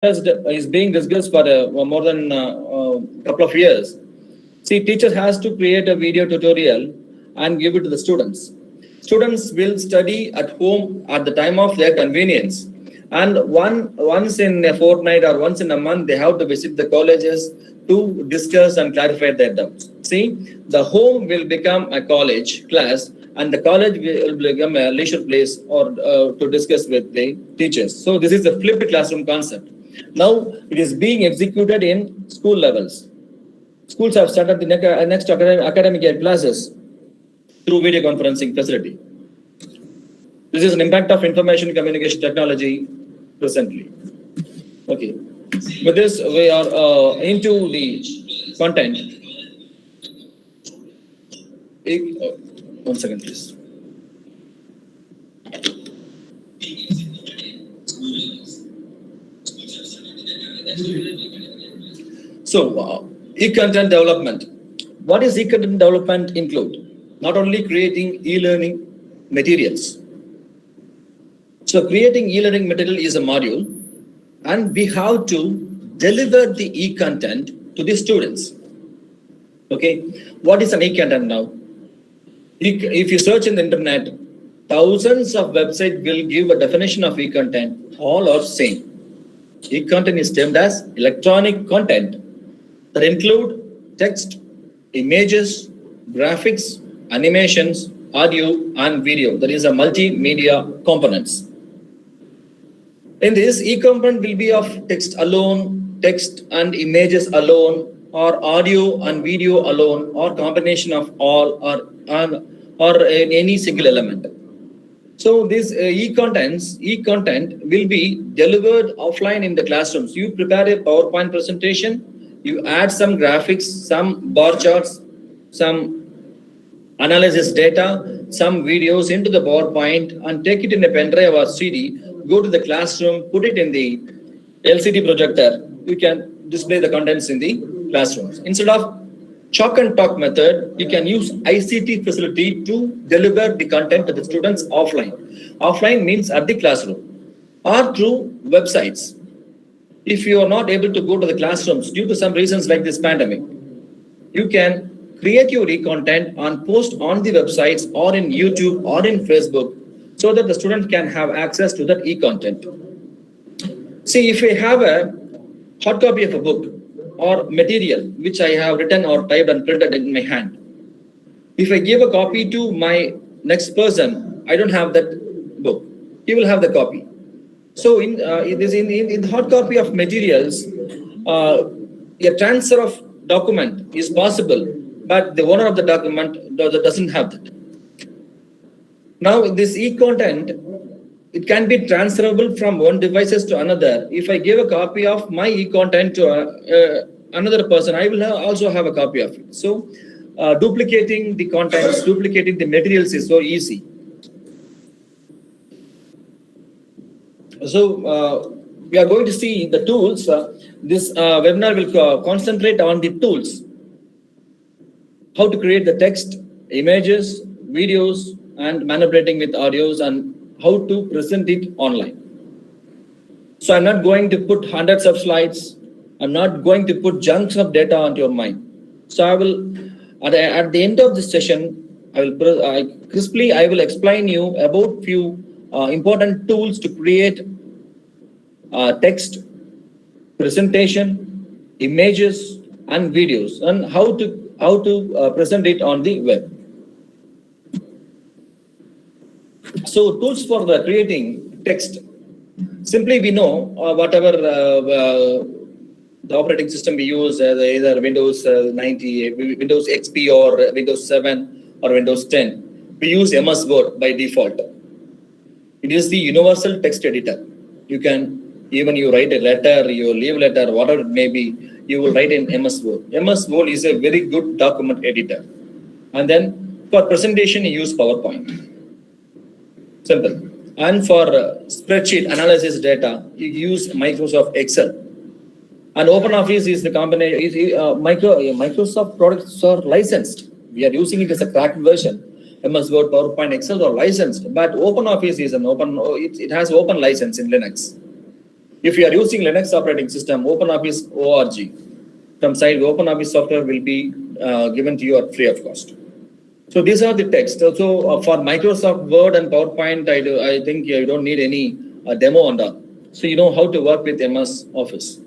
is being discussed for more than a couple of years. See, teacher has to create a video tutorial and give it to the students. Students will study at home at the time of their convenience. And once in a fortnight or once in a month, they have to visit the colleges to discuss and clarify their doubts. See, the home will become a college class and the college will become a leisure place or to discuss with the teachers. So this is the flipped classroom concept. Now it is being executed in school levels. Schools have started the next academic year classes through video conferencing facility. This is an impact of information communication technology presently. Okay. With this, we are into the content. One second, please. So, e-content development. What is e-content development include? Not only creating e-learning materials. So creating e-learning material is a module and we have to deliver the e-content to the students. Okay, what is an e-content now? If you search in the internet, thousands of websites will give a definition of e-content, all are same. E-content is termed as electronic content that include text, images, graphics, animations, audio and video. That is a multimedia components. In this, e-component will be of text alone, text and images alone, or audio and video alone, or combination of all, or in any single element. So this e-content will be delivered offline in the classrooms. You prepare a PowerPoint presentation, you add some graphics, some bar charts, some analysis data, some videos into the PowerPoint and take it in a pen drive or CD, go to the classroom, put it in the LCD projector, you can display the contents in the classrooms. Instead of chalk and talk method, you can use ICT facility to deliver the content to the students offline. Offline means at the classroom or through websites. If you are not able to go to the classrooms due to some reasons like this pandemic, you can create your e-content and post on the websites or in YouTube or in Facebook so that the student can have access to that e-content. See, if I have a hard copy of a book or material which I have written or typed and printed in my hand, if I give a copy to my next person, I don't have that book. He will have the copy. So in the hard copy of materials, a transfer of document is possible, but the owner of the document doesn't have that. Now this e-content, it can be transferable from one devices to another. If I give a copy of my e-content to another person, I will also have a copy of it. So duplicating the contents, duplicating the materials is so easy. So we are going to see the tools. This webinar will concentrate on the tools. How to create the text, images, videos, and manipulating with audios, and how to present it online. So I'm not going to put hundreds of slides. I'm not going to put chunks of data onto your mind. So I will, at the end of this session, I will explain you about few important tools to create text, presentation, images, and videos, and how to present it on the web. So tools for the creating text. Simply we know whatever the operating system we use, either Windows 90, Windows XP or Windows 7 or Windows 10, we use MS Word by default. It is the universal text editor. You can, even you write a letter, you leave letter, whatever it may be, you will write in MS Word. MS Word is a very good document editor. And then for presentation, you use PowerPoint. Simple. And for spreadsheet analysis data, you use Microsoft Excel. And OpenOffice is the combination. Microsoft products are licensed. We are using it as a cracked version. MS Word, PowerPoint, Excel are licensed, but OpenOffice is an open. It has open license in Linux. If you are using Linux operating system, OpenOffice org from site OpenOffice software will be given to you at free of cost. So these are the text. So for Microsoft Word and PowerPoint, I think you don't need any demo on that. So you know how to work with MS Office.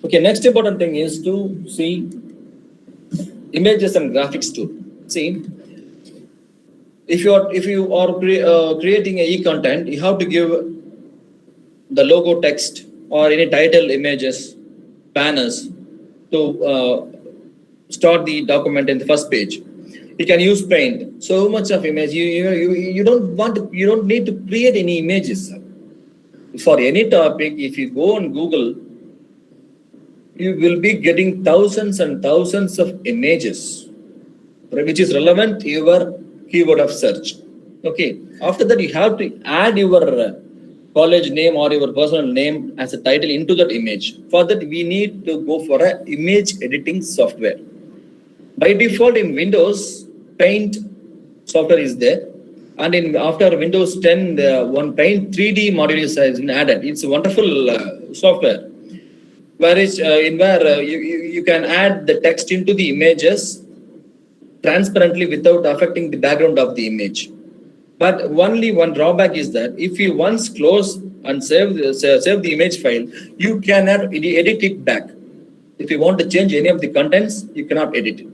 Okay, next important thing is to see images and graphics tool. See, if you are creating a e-content, you have to give the logo text or any title images, banners to start the document in the first page. You can use Paint. So much of image. You don't need to create any images for any topic. If you go on Google, you will be getting thousands and thousands of images, which is relevant to your keyword of search. Okay. After that, you have to add your college name or your personal name as a title into that image. For that, we need to go for an image editing software. By default, in Windows, Paint software is there, and after Windows 10, one Paint 3D module is added. It's a wonderful software, where you can add the text into the images transparently without affecting the background of the image. But only one drawback is that if you once close and save the image file, you cannot edit it back. If you want to change any of the contents, you cannot edit it.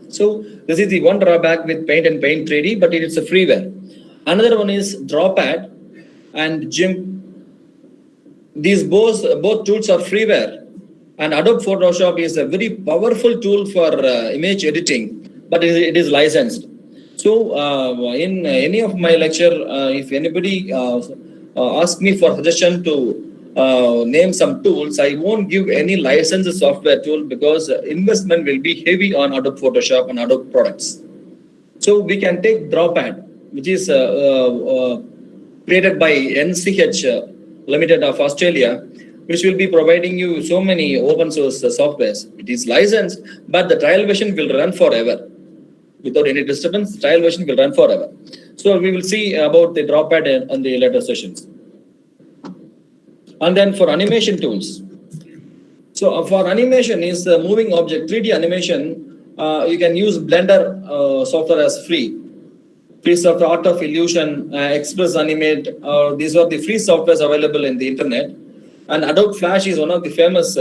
So this is the one drawback with Paint and Paint 3D, but it is a freeware. Another one is Drawpad and GIMP. These both tools are freeware, and Adobe Photoshop is a very powerful tool for image editing, but it is licensed. So in any of my lecture, if anybody asks me for suggestion to name some tools, I won't give any licensed software tool because investment will be heavy on Adobe Photoshop and Adobe products. So we can take Drawpad, which is created by NCH Limited of Australia, which will be providing you so many open source softwares. It is licensed, but the trial version will run forever. Without any disturbance, the trial version will run forever. So we will see about the Drawpad in the later sessions. And then for animation tools. So for animation is moving object, 3D animation, you can use Blender software as free. Free software, Art of Illusion, Express Animate, these are the free softwares available in the internet. And Adobe Flash is one of the famous.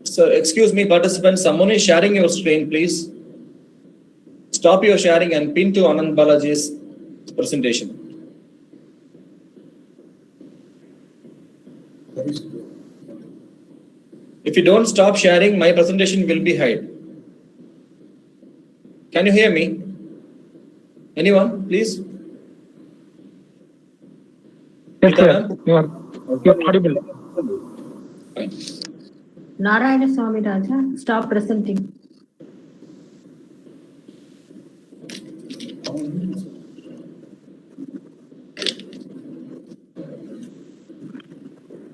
So excuse me, participants, someone is sharing your screen, please. Stop your sharing and pin to Anand Balaji's presentation. If you don't stop sharing, my presentation will be hide. Can you hear me? Anyone, please? Yes, sir. You are audible. Fine. Narayana Swami Raja, stop presenting.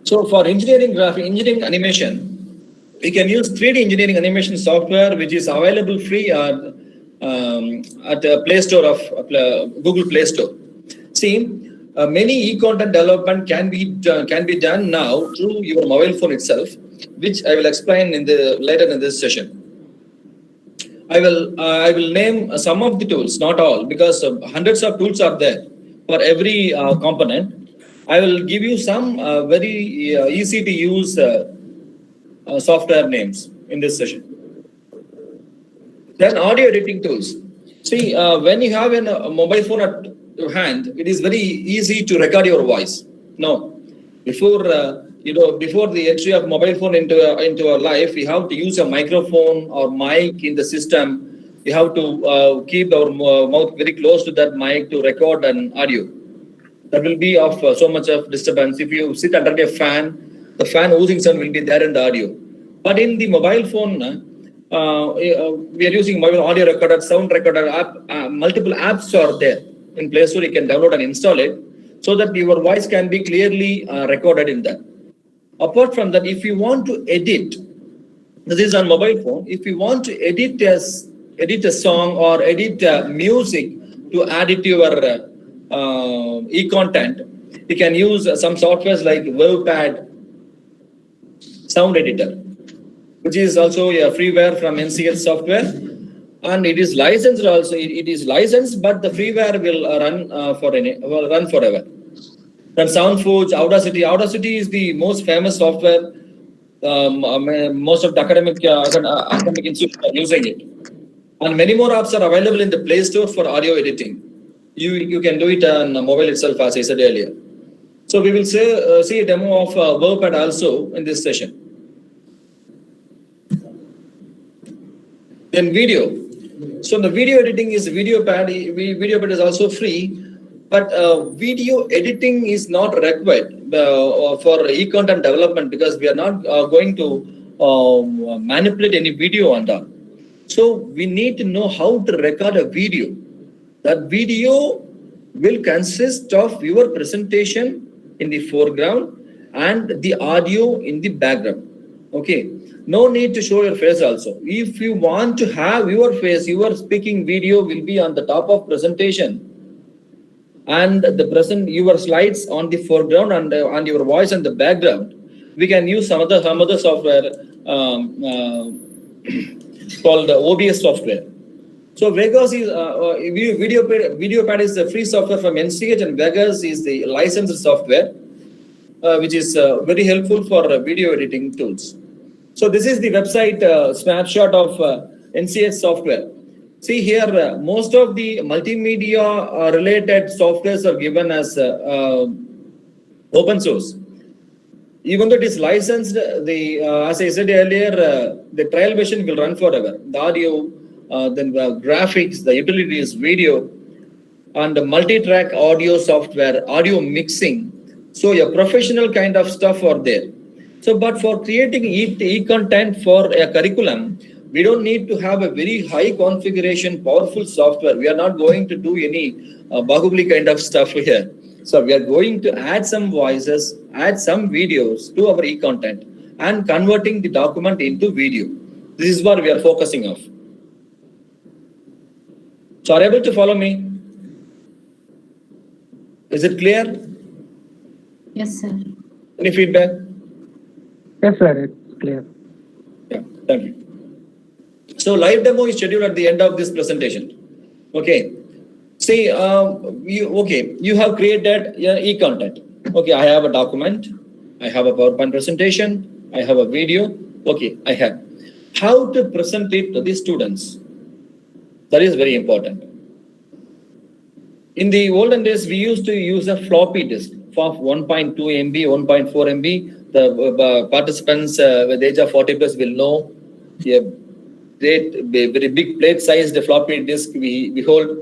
So for engineering animation, we can use 3D engineering animation software, which is available free at the Play Store of Google Play Store. See, many e-content development can be done now through your mobile phone itself, which I will explain later in this session. I will name some of the tools, not all, because hundreds of tools are there for every component. I will give you some very easy to use software names in this session. Then audio editing tools. See, when you have a mobile phone at your hand, it is very easy to record your voice. No, before the entry of mobile phone into our life, we have to use a microphone or mic in the system. We have to keep our mouth very close to that mic to record an audio. That will be of so much of disturbance. If you sit under a fan, the fan oozing sound will be there in the audio. But in the mobile phone, we are using mobile audio recorder, sound recorder app. Multiple apps are there in Play Store. You can download and install it so that your voice can be clearly recorded in that. Apart from that, if you want to edit, this is on mobile phone. If you want to edit a song or edit music to add it to your e-content, You can use some softwares like WebPad, Sound Editor, which is also a freeware from NCS software, and it is licensed also. It is licensed, but the freeware will run forever. From SoundForge, Audacity. Audacity is the most famous software. Most of the academic institutions are using it, and many more apps are available in the Play Store for audio editing. You can do it on mobile itself, as I said earlier. So we will see a demo of WebPad also in this session. Then video. So the video editing is VideoPad is also free, but video editing is not required for e-content development, because we are not going to manipulate any video on that. So we need to know how to record a video. That video will consist of your presentation in the foreground and the audio in the background. Okay. No need to show your face also. If you want to have your face, your speaking video will be on the top of presentation, and your slides on the foreground and your voice on the background. We can use some other software called OBS software. So Vegas is VideoPad is the free software from NCH, and Vegas is the licensed software, which is very helpful for video editing tools. So this is the website snapshot of NCS software. See here, most of the multimedia related softwares are given as open source. Even though it is licensed, as I said earlier, the trial version will run forever. The audio, then the graphics, the utilities, video, and the multi-track audio software, audio mixing. So a professional kind of stuff are there. So, but for creating e-content for a curriculum, we don't need to have a very high configuration, powerful software. We are not going to do any Bahubali kind of stuff here. So we are going to add some voices, add some videos to our e-content, and converting the document into video. This is what we are focusing on. So are you able to follow me? Is it clear? Yes, sir. Any feedback? Yes, sir. It's clear. Yeah, thank you. So live demo is scheduled at the end of this presentation. Okay. See, you have created e-content. Okay, I have a document, I have a PowerPoint presentation, I have a video. Okay, I have. How to present it to the students? That is very important. In the olden days, we used to use a floppy disk of 1.2 MB, 1.4 MB. The participants with the age of 40 plus will know a very big plate-sized floppy disk we hold.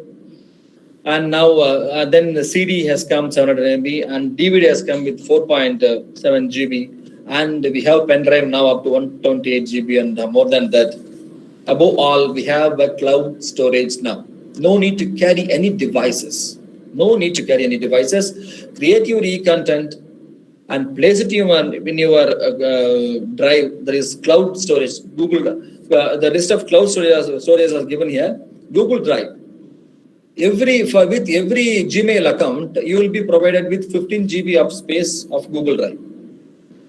And now then the CD has come 700 MB, and DVD has come with 4.7 GB, and we have pen drive now up to 128 GB and more than that. Above all, we have a cloud storage now. No need to carry any devices. No need to carry any devices. Create your e-content and place it in your drive. There is cloud storage. Google, the list of cloud storage are given here. Google Drive. With every Gmail account, you will be provided with 15 GB of space of Google Drive.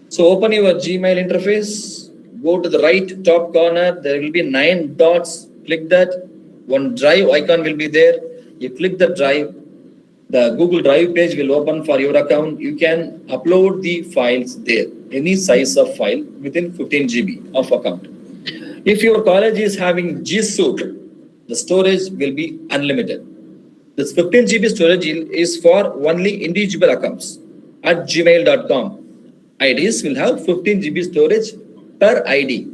So open your Gmail interface, go to the right top corner, there will be 9 dots, click that, one drive icon will be there, you click the drive, the Google Drive page will open for your account, you can upload the files there, any size of file within 15 GB of account. If your college is having G Suite, the storage will be unlimited. This 15 GB storage is for only individual accounts. At gmail.com, IDs will have 15 GB storage per ID.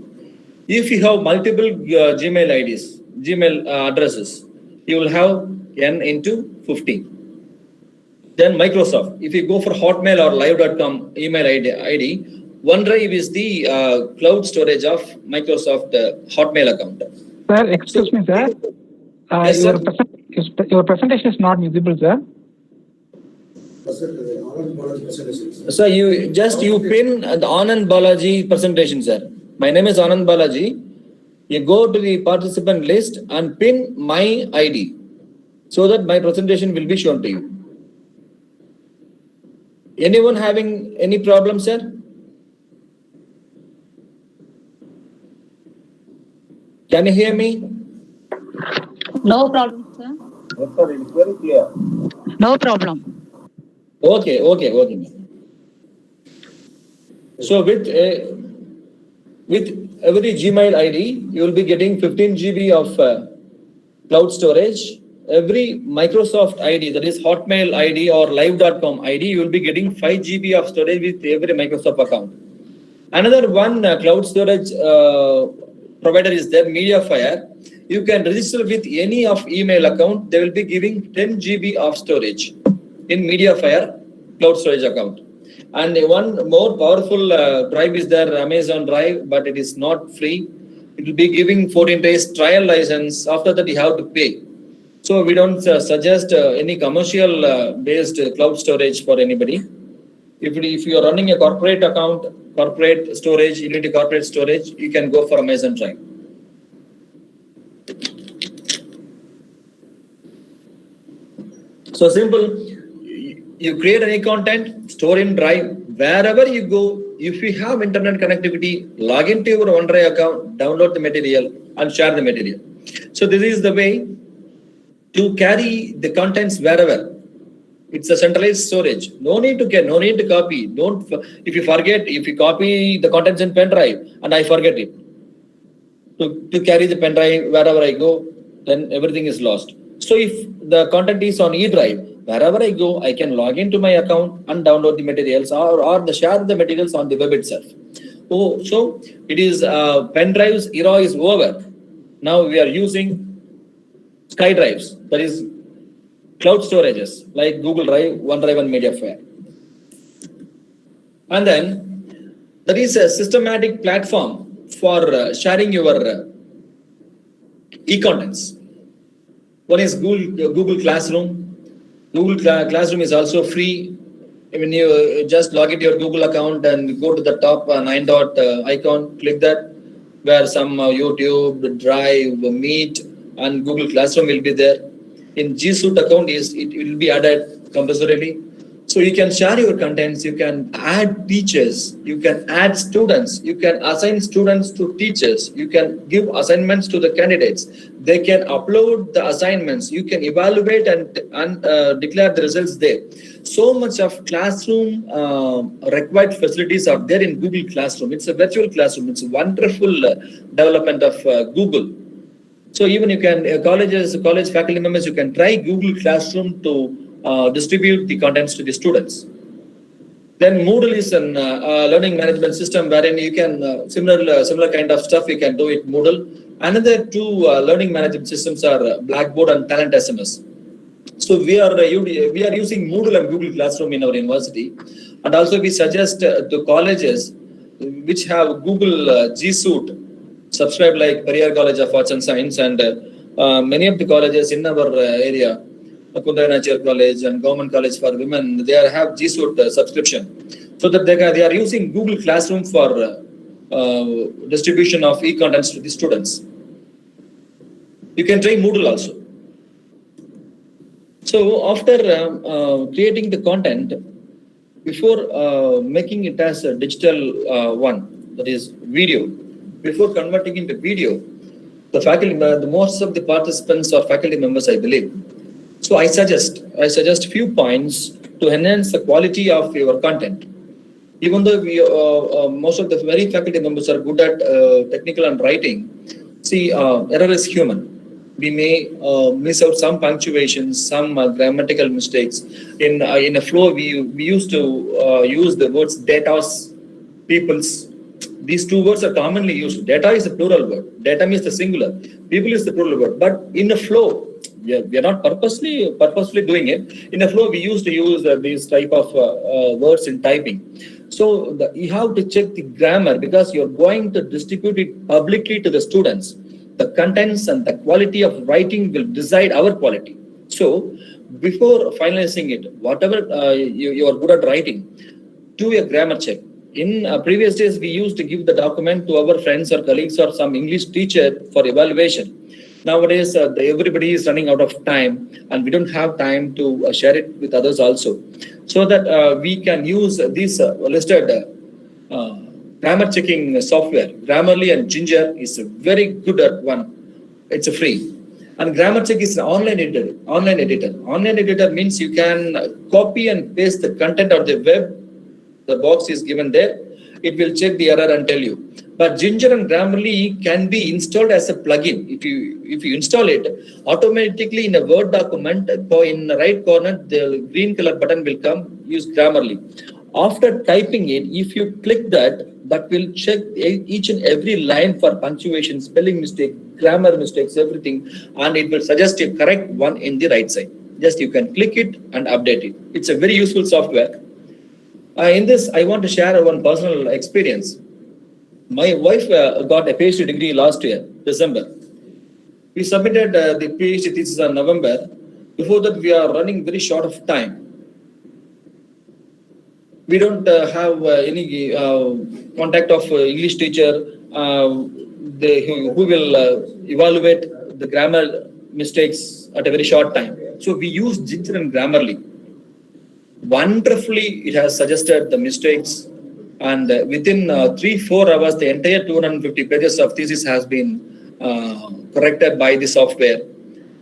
If you have multiple Gmail IDs, Gmail addresses, you will have n into 15. Then Microsoft, if you go for Hotmail or live.com email ID, OneDrive is the cloud storage of Microsoft Hotmail account. Sir, excuse me, sir. Yes, your presentation is not visible, sir. So you pin the Anand Balaji presentation, sir. My name is Anand Balaji. You go to the participant list and pin my ID so that my presentation will be shown to you. Anyone having any problem, sir? Can you hear me? No problem, sir. Yes, sir, it is very clear. No problem. Okay. So with every Gmail ID, you will be getting 15 GB of cloud storage. Every Microsoft ID, that is Hotmail ID or Live.com ID, you will be getting 5 GB of storage with every Microsoft account. Another one cloud storage provider is there, MediaFire. You can register with any of email account. They will be giving 10 GB of storage in MediaFire cloud storage account. And one more powerful drive is there, Amazon Drive, but it is not free. It will be giving 14 days trial license. After that, you have to pay. So we don't suggest any commercial based cloud storage for anybody. If you are running a corporate account, corporate storage, Unity corporate storage, you can go for Amazon Drive. So simple. You create any content, store in Drive. Wherever you go, if you have internet connectivity, log into your OneDrive account, download the material, and share the material. So this is the way to carry the contents wherever. It's a centralized storage. No need to copy. If you copy the contents in pen drive and I forget it, to carry the pen drive wherever I go, then everything is lost. So if the content is on eDrive, wherever I go, I can log into my account and download the materials or share the materials on the web itself. So it is pen drives era is over. Now we are using SkyDrives, that is cloud storages like Google Drive, OneDrive, and MediaFire. And then there is a systematic platform for sharing your e-contents. One is Google Classroom. Google Classroom is also free. When you just log into your Google account and go to the top 9-dot icon, click that, where some YouTube, Drive, Meet, and Google Classroom will be there. In G Suite account, it will be added compulsorily. So you can share your contents, you can add teachers, you can add students, you can assign students to teachers, you can give assignments to the candidates. They can upload the assignments, you can evaluate and declare the results there. So much of classroom required facilities are there in Google Classroom. It's a virtual classroom. It's a wonderful development of Google. So even you can, college faculty members, you can try Google Classroom to distribute the contents to the students. Then Moodle is an learning management system wherein you can, similar kind of stuff you can do it Moodle. Another two learning management systems are Blackboard and Talent SMS. So we are using Moodle and Google Classroom in our university. And also we suggest to colleges which have Google G Suite, subscribe like Periyar College of Arts and Science, and many of the colleges in our area, Kundra Nature College and Government College for Women, they have G Suite subscription. So that they are using Google Classroom for distribution of e-contents to the students. You can try Moodle also. So after creating the content, before making it as a digital one, that is video, before converting into video, the faculty, most of the participants are faculty members, I believe. So I suggest few points to enhance the quality of your content. Even though most of the very faculty members are good at technical and writing, see, error is human. We may miss out some punctuations, some grammatical mistakes. In a flow, we used to use the words datas, peoples. These two words are commonly used. Data is a plural word. Data means the singular. People is the plural word. But in a flow, we are not purposely doing it. In a flow, we used to use these type of words in typing. So you have to check the grammar because you're going to distribute it publicly to the students. The contents and the quality of writing will decide our quality. So before finalizing it, whatever you are good at writing, do a grammar check. In previous days, we used to give the document to our friends or colleagues or some English teacher for evaluation. nowadays everybody is running out of time, and we don't have time to share it with others also, so that we can use this listed grammar checking software. Grammarly and Ginger is a very good at one. It's a free. And Grammar Check is an online editor. Online editor means you can copy and paste the content of the web. The box is given there. It will check the error and tell you. But Ginger and Grammarly can be installed as a plugin. If you install it, automatically in a Word document, in the right corner, the green color button will come. Use Grammarly. After typing it, if you click that will check each and every line for punctuation, spelling mistake, grammar mistakes, everything, and it will suggest a correct one in the right side. Just you can click it and update it. It's a very useful software. In this, I want to share one personal experience. My wife got a PhD degree last year, December. We submitted the PhD thesis in November. Before that, we are running very short of time. We don't have any contact of English teacher who will evaluate the grammar mistakes at a very short time. So we use Ginger and Grammarly. Wonderfully, it has suggested the mistakes, and within 3-4 hours, the entire 250 pages of thesis has been corrected by the software.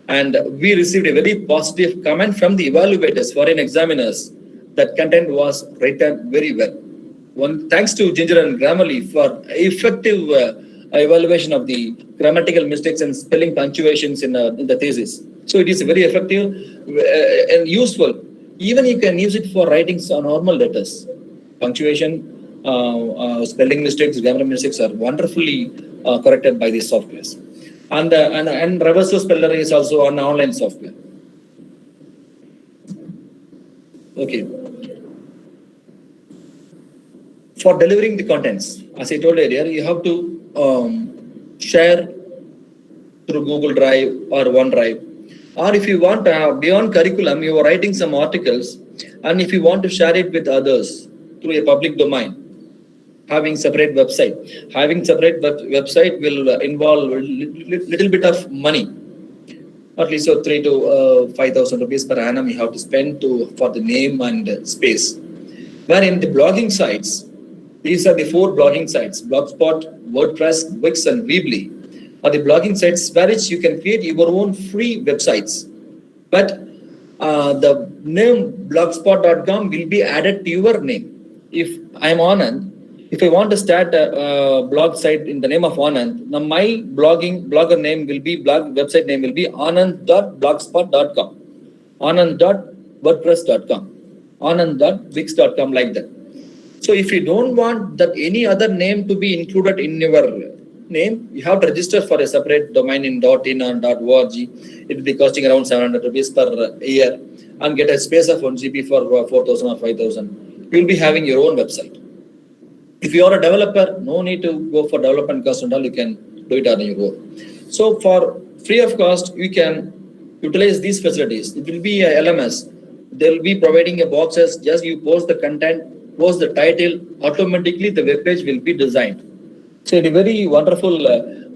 And we received a very positive comment from the evaluators, foreign examiners. That content was written very well. Thanks to Ginger and Grammarly for effective evaluation of the grammatical mistakes and spelling punctuations in the thesis. So it is very effective and useful. Even you can use it for writing normal letters. Punctuation, spelling mistakes, grammar mistakes are wonderfully corrected by these softwares. And reverse speller is also an online software. Okay. For delivering the contents, as I told earlier, you have to share through Google Drive or OneDrive. Or if you want beyond curriculum, you are writing some articles, and if you want to share it with others through a public domain, having separate website. Having separate website will involve little bit of money. At least 3,000 to 5,000 rupees per annum you have to spend for the name and space. Wherein the blogging sites, these are the 4 blogging sites: Blogspot, WordPress, Wix, and Weebly are the blogging sites where you can create your own free websites. But the name blogspot.com will be added to your name. If I am Anand, if I want to start a blog site in the name of Anand, now my blogger name will be, website name will be anand.blogspot.com, anand.wordpress.com, anand.wix.com, like that. So if you don't want that any other name to be included in your name, you have to register for a separate domain in .in or .org. It will be costing around 700 rupees per year, and get a space of 1 GB for 4,000 or 5,000. You will be having your own website. If you are a developer, no need to go for development cost and all, you can do it on your own. So for free of cost, you can utilize these facilities. It will be a LMS. They will be providing a boxes, just you post the content, post the title, automatically the web page will be designed. So it's very wonderful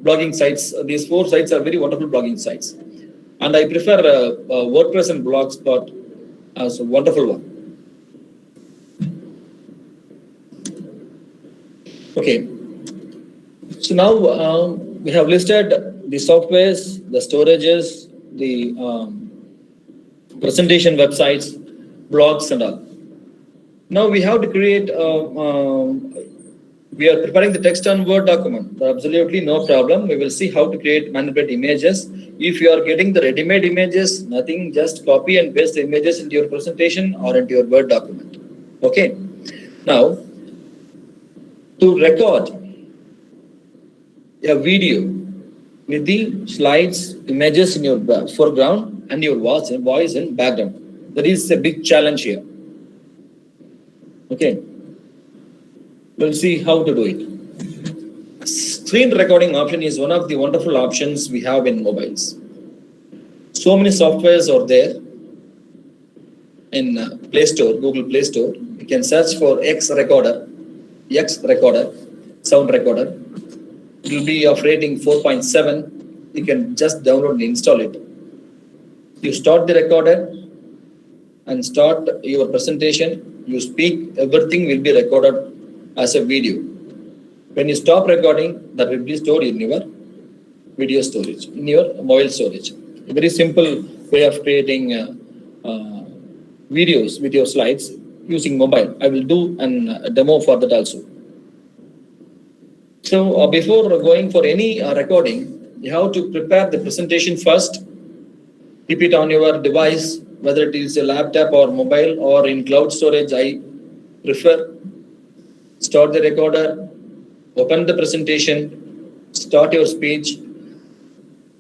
blogging sites. These 4 sites are very wonderful blogging sites. And I prefer WordPress and Blogspot as a wonderful one. Okay. So now we have listed the softwares, the storages, the presentation websites, blogs, and all. Now we have to create, we are preparing the text and Word document. Absolutely no problem. We will see how to manipulate images. If you are getting the ready-made images, nothing, just copy and paste the images into your presentation or into your Word document. Okay. Now, to record a video with the slides, images in your foreground and your voice in background. That is a big challenge here. Okay. We'll see how to do it. Screen recording option is one of the wonderful options we have in mobiles. So many softwares are there in Play Store, Google Play Store. You can search for X Recorder, sound recorder. It will be of rating 4.7. you can just download and install it. You start the recorder and start your presentation. You speak, everything will be recorded as a video. When you stop recording, that will be stored in your video storage, in your mobile storage. A very simple way of creating videos with your slides using mobile. I will do a demo for that also. So before going for any recording, you have to prepare the presentation first. Keep it on your device, whether it is a laptop or mobile or in cloud storage, I prefer. Start the recorder, open the presentation, start your speech.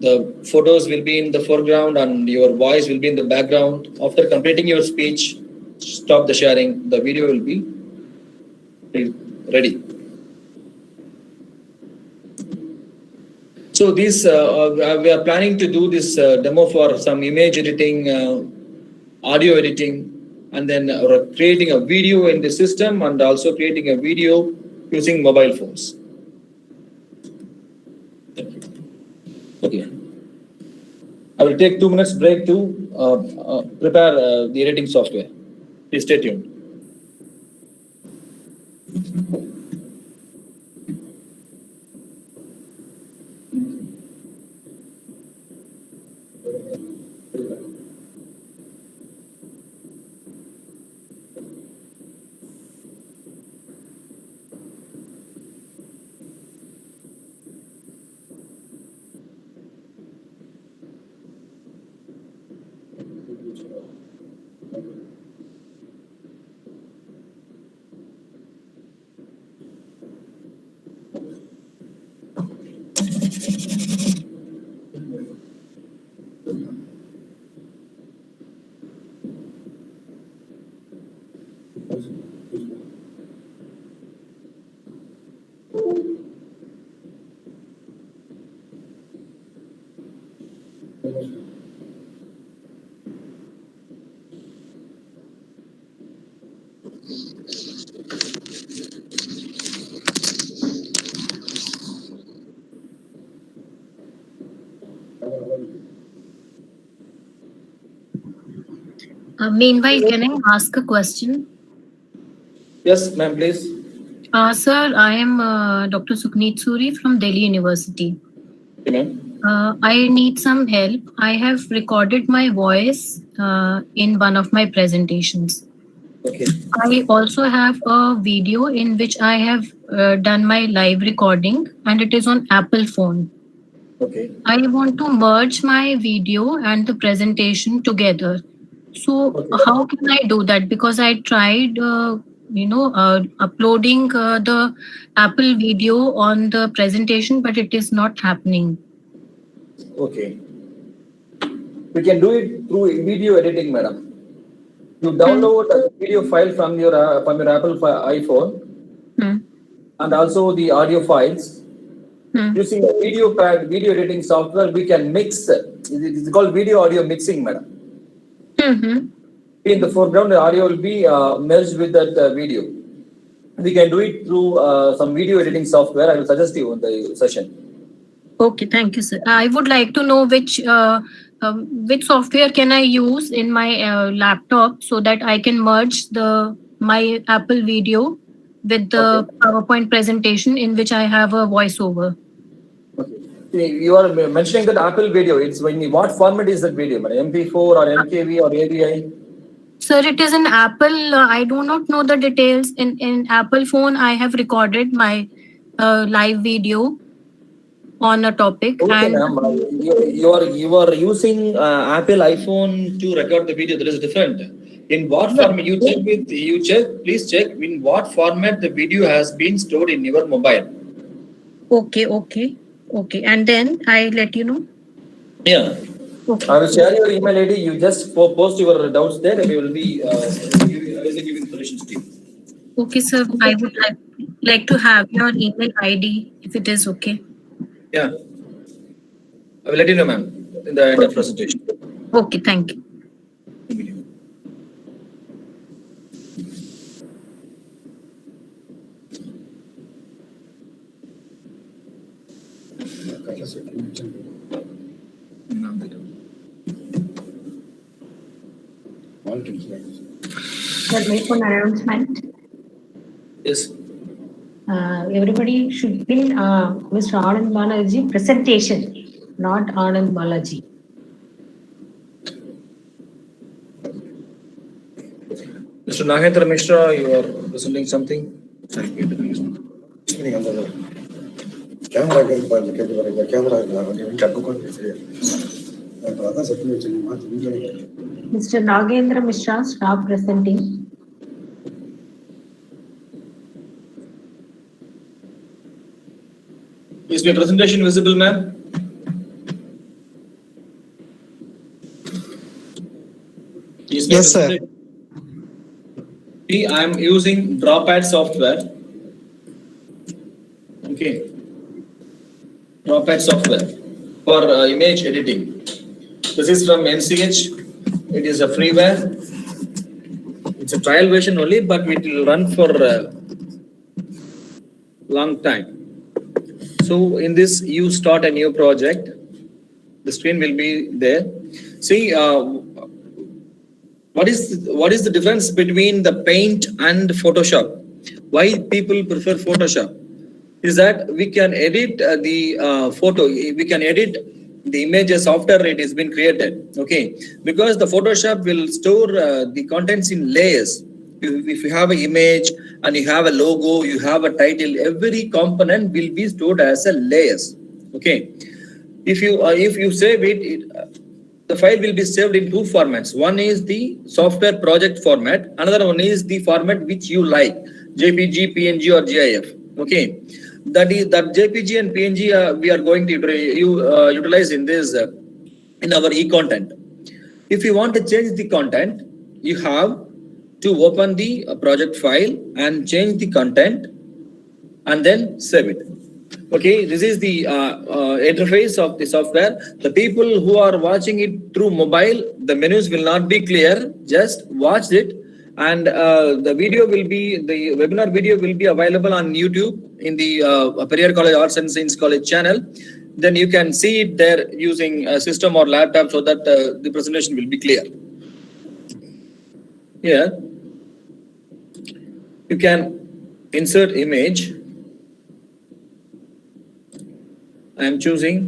The photos will be in the foreground and your voice will be in the background. After completing your speech, stop the sharing. The video will be ready. So this we are planning to do this demo for some image editing, audio editing, and then creating a video in the system and also creating a video using mobile phones. Okay. I will take 2 minutes break to prepare the editing software. Please stay tuned. Meanwhile, can I ask a question? Yes, ma'am, please. Sir, I am Dr. Sukhneet Suri from Delhi University. Okay, ma'am. I need some help. I have recorded my voice in one of my presentations. Okay. I also have a video in which I have done my live recording, and it is on Apple phone. Okay. I want to merge my video and the presentation together. So Okay. how can I do that? Because I tried, uploading the Apple video on the presentation, but it is not happening. Okay. We can do it through video editing, madam. You download a video file from your Apple iPhone Hmm. and also the audio files. Hmm. Using a video editing software, we can mix. It's called video audio mixing, madam. Mm-hmm. In the foreground, the audio will be merged with that video. We can do it through some video editing software. I will suggest you in the session. Okay, thank you, sir. I would like to know which software can I use in my laptop so that I can merge my Apple video with the PowerPoint presentation in which I have a voiceover. Okay. See, you are mentioning that Apple video. It's what format is that video? MP4 or MKV or AVI? Sir, it is an Apple. I do not know the details. In Apple phone, I have recorded my live video on a topic. Okay, And ma'am. You are using Apple iPhone to record the video. That is different. In what format please check in what format the video has been stored in your mobile. Okay. And then I let you know. Yeah. Okay. I will share your email ID. You just post your doubts there, and we will be giving solutions to you. Okay, sir. I would like to have your email ID if it is okay. Yeah. I will let you know, ma'am, in the end of presentation. Okay, thank you. Sir, make one announcement. Yes. Everybody should pin Mr. Anand Balaji presentation, not Anand Balaji. Mr. Nagendra Mishra, you are presenting something? Camera கேட்டு வரைக்கும் camera கொஞ்சம் கட்டுக்கொண்டு சரியா அதான் சத்தி வச்சுங்க. Mr. Nagendra Mishra, stop presenting. Is my presentation visible, ma'am? Yes, sir. See, I am using Drawpad software. Okay. Drawpad software for image editing. This is from NCH. It is a freeware. It's a trial version only, but it will run for a long time. So in this, you start a new project. The screen will be there. See, what is the difference between the Paint and Photoshop? Why people prefer Photoshop? Is that we can edit the photo, we can edit the images after it has been created. Okay, because the Photoshop will store the contents in layers. If you have an image and you have a logo, you have a title, every component will be stored as a layers. Okay, if you save it, the file will be saved in two formats. One is the software project format, another one is the format which you like, JPG, PNG or GIF. Okay, that JPG and PNG we are going to utilize in this in our e-content. If you want to change the content, you have to open the project file and change the content and then save it. Okay, this is the interface of the software. The people who are watching it through mobile, the menus will not be clear. Just watch it, and the webinar video will be available on YouTube in the Periyar College Arts and Science College channel. Then you can see it there using a system or laptop so that the presentation will be clear. Here, you can insert image. I am choosing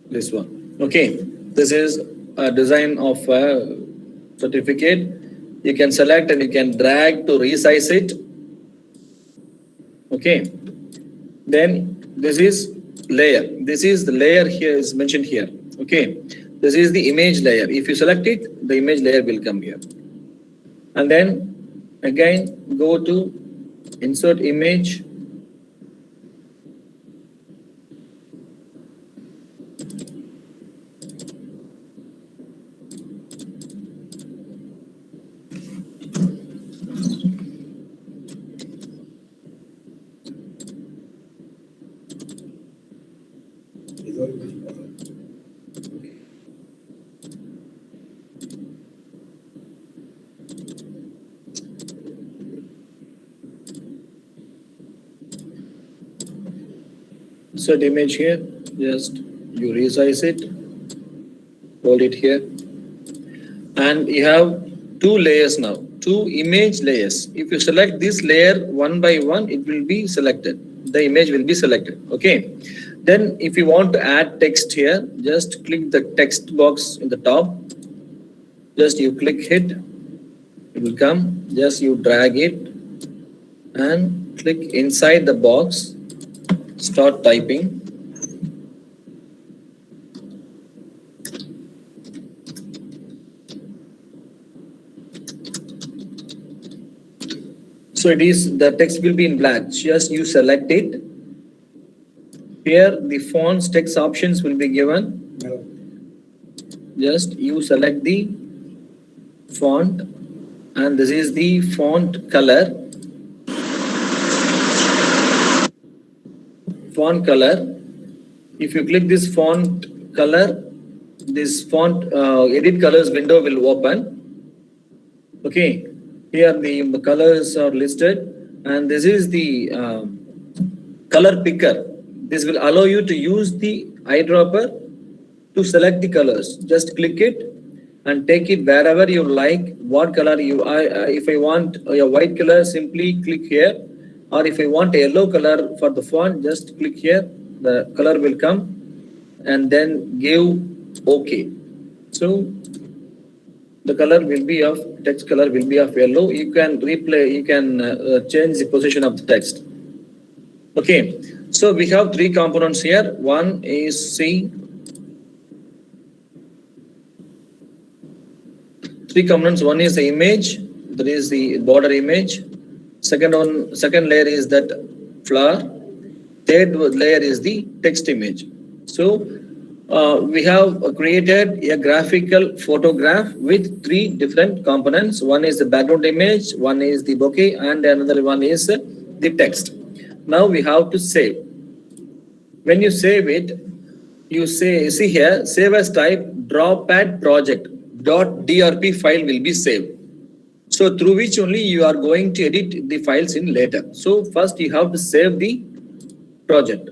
this one. Okay, this is a design of a certificate. You can select and you can drag to resize it. Okay, then this is layer. This is the layer here is mentioned here. Okay, this is the image layer. If you select it, the image layer will come here. And then again go to insert image. Insert image here, just you resize it, hold it here, and you have two layers now, two image layers. If you select this layer one by one, it will be selected, the image will be selected. Okay, then if you want to add text here, just click the text box in the top, just you click it, it will come, just you drag it and click inside the box, start typing. So it is, the text will be in black. Just you select it. Here the fonts text options will be given. Just you select the font and this is the font color. Font color. If you click this font color, this font edit colors window will open. Okay, here the colors are listed and this is the color picker. This will allow you to use the eyedropper to select the colors. Just click it and take it wherever you like. What color you if I want a white color, simply click here. Or if I want a yellow color for the font, just click here. The color will come and then give OK. So the color will be of text color will be of yellow. You can replay. You can change the position of the text. Okay. So we have three components here. One is three components. One is the image. That is the border image. Second layer is that flower. Third layer is the text image. So we have created a graphical photograph with three different components. One is the background image, one is the bouquet, and another one is the text. Now we have to save. When you save it, you see here, save as type drawpad project .drp file will be saved. So through which only you are going to edit the files in later. So first you have to save the project.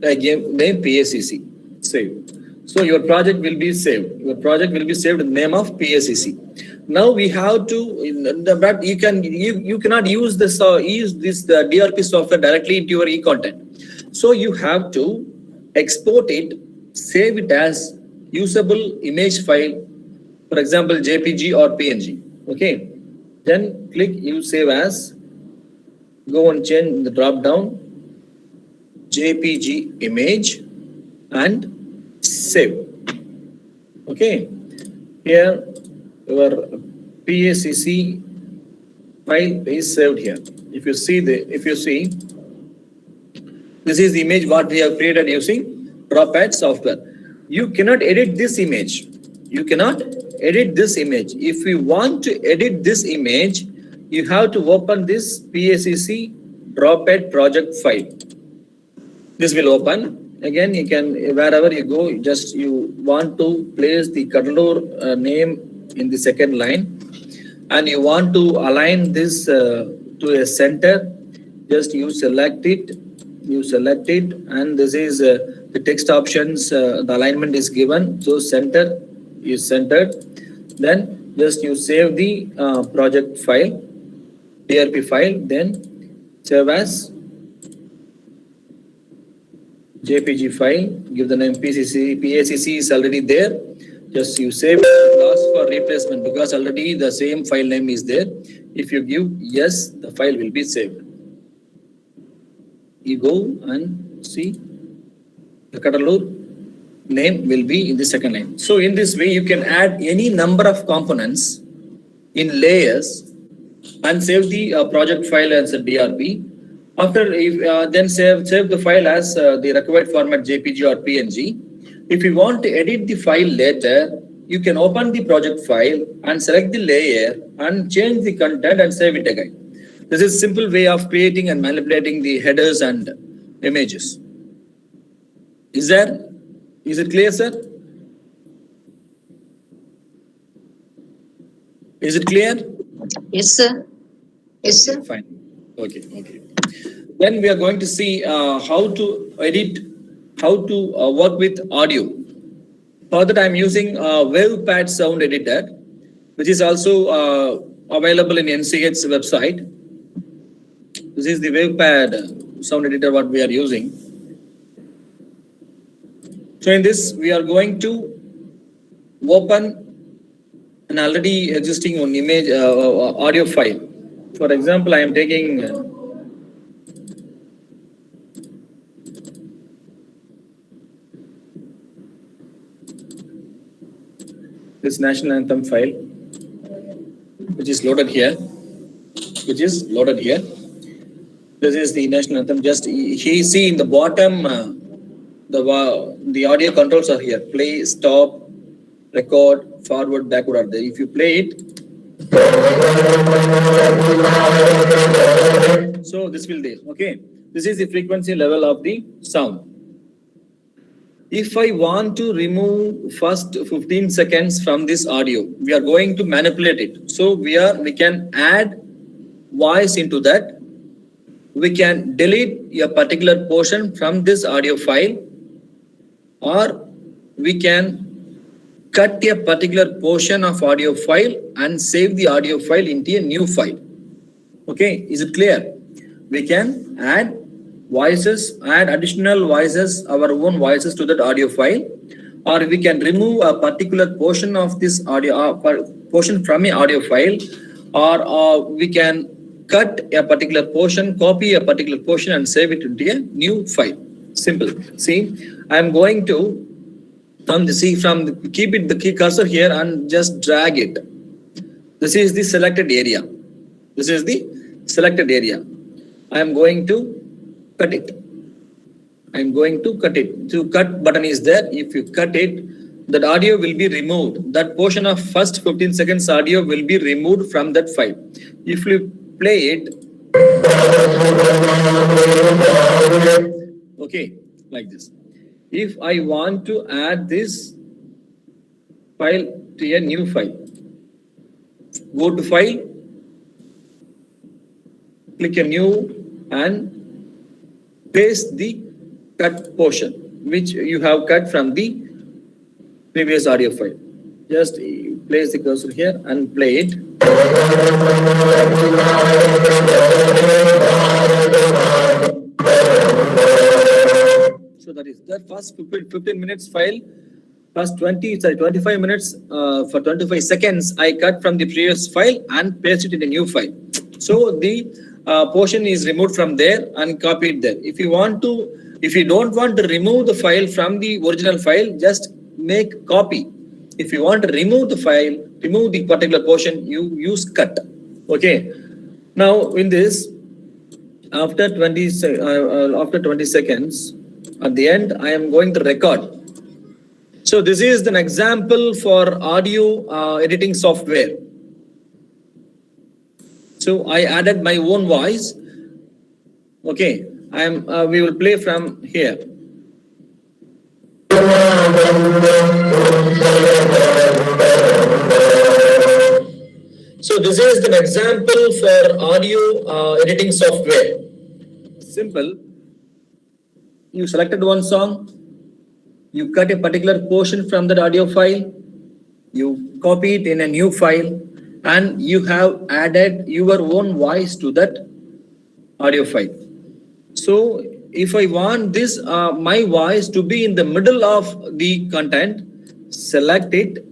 I gave name PACC, save. So your project will be saved. Your project will be saved in the name of PACC. Now we have to, but you cannot use this the DRP software directly into your e-content. So you have to export it, save it as usable image file, for example, JPG or PNG. Okay. Then click use save as, go and change the drop down, JPG image and save. Okay. Here your PACC file is saved here. If you see this is the image what we have created using drawpad software. You cannot edit this image. You cannot edit this image. If you want to edit this image, you have to open this PACC drawpad project file. This will open. Again, you can, wherever you go, just you want to place the Cuddalore name in the second line, and you want to align this to a center. Just you select it, and this is the text options. The alignment is given, so center is centered. Then just you save the project file, DRP file, then save as JPG file, give the name PACC is already there. Just you save it, ask for replacement because already the same file name is there. If you give yes, the file will be saved. You go and see the Cuddalore name will be in the second line. So in this way, you can add any number of components in layers and save the project file as a DRP. After then save the file as the required format JPG or PNG. If you want to edit the file later, you can open the project file and select the layer and change the content and save it again. This is a simple way of creating and manipulating the headers and images. Is it clear, sir? Is it clear? Yes, sir. Yes, sir. Fine. Okay. Then we are going to see how to edit, how to work with audio. For that, I'm using WavePad sound editor, which is also available in NCH's website. This is the WavePad sound editor what we are using. So in this, we are going to open an already existing image audio file. For example, I am taking this national anthem file, which is loaded here. This is the national anthem. Just see in the bottom, the audio controls are here. Play, stop, record, forward, backward are there. If you play it, so this will there. Okay, this is the frequency level of the sound. If I want to remove first 15 seconds from this audio, we are going to manipulate it. So we can add voice into that. we can delete a particular portion from this audio file, or we can cut a particular portion of audio file and save the audio file into a new file. Okay, is it clear? We can add voices, add additional voices, our own voices to that audio file, or we can remove a particular portion of this audio portion from an audio file, or we can cut a particular portion, copy a particular portion and save it into a new file. Simple. See, I am going to keep it the key cursor here and just drag it. This is the selected area. This is the selected area. I am going to cut it. I am going to cut it. So cut button is there. If you cut it, that audio will be removed. That portion of first 15 seconds audio will be removed from that file. If you play it, okay, like this. If I want to add this file to a new file, go to file, click a new and paste the cut portion which you have cut from the previous audio file. Just place the cursor here and play it. So that is the first 15 minutes file, first 25 minutes for 25 seconds I cut from the previous file and paste it in a new file. So the portion is removed from there and copied there. If you don't want to remove the file from the original file, just make copy. If you want to remove the file, remove the particular portion, you use cut. Okay. Now in this, after 20 seconds, at the end, I am going to record. So this is an example for audio editing software. So I added my own voice. Okay, we will play from here. So this is an example for audio editing software. Simple. You selected one song, you cut a particular portion from that audio file, you copy it in a new file, and you have added your own voice to that audio file. So if I want this, my voice to be in the middle of the content, select it,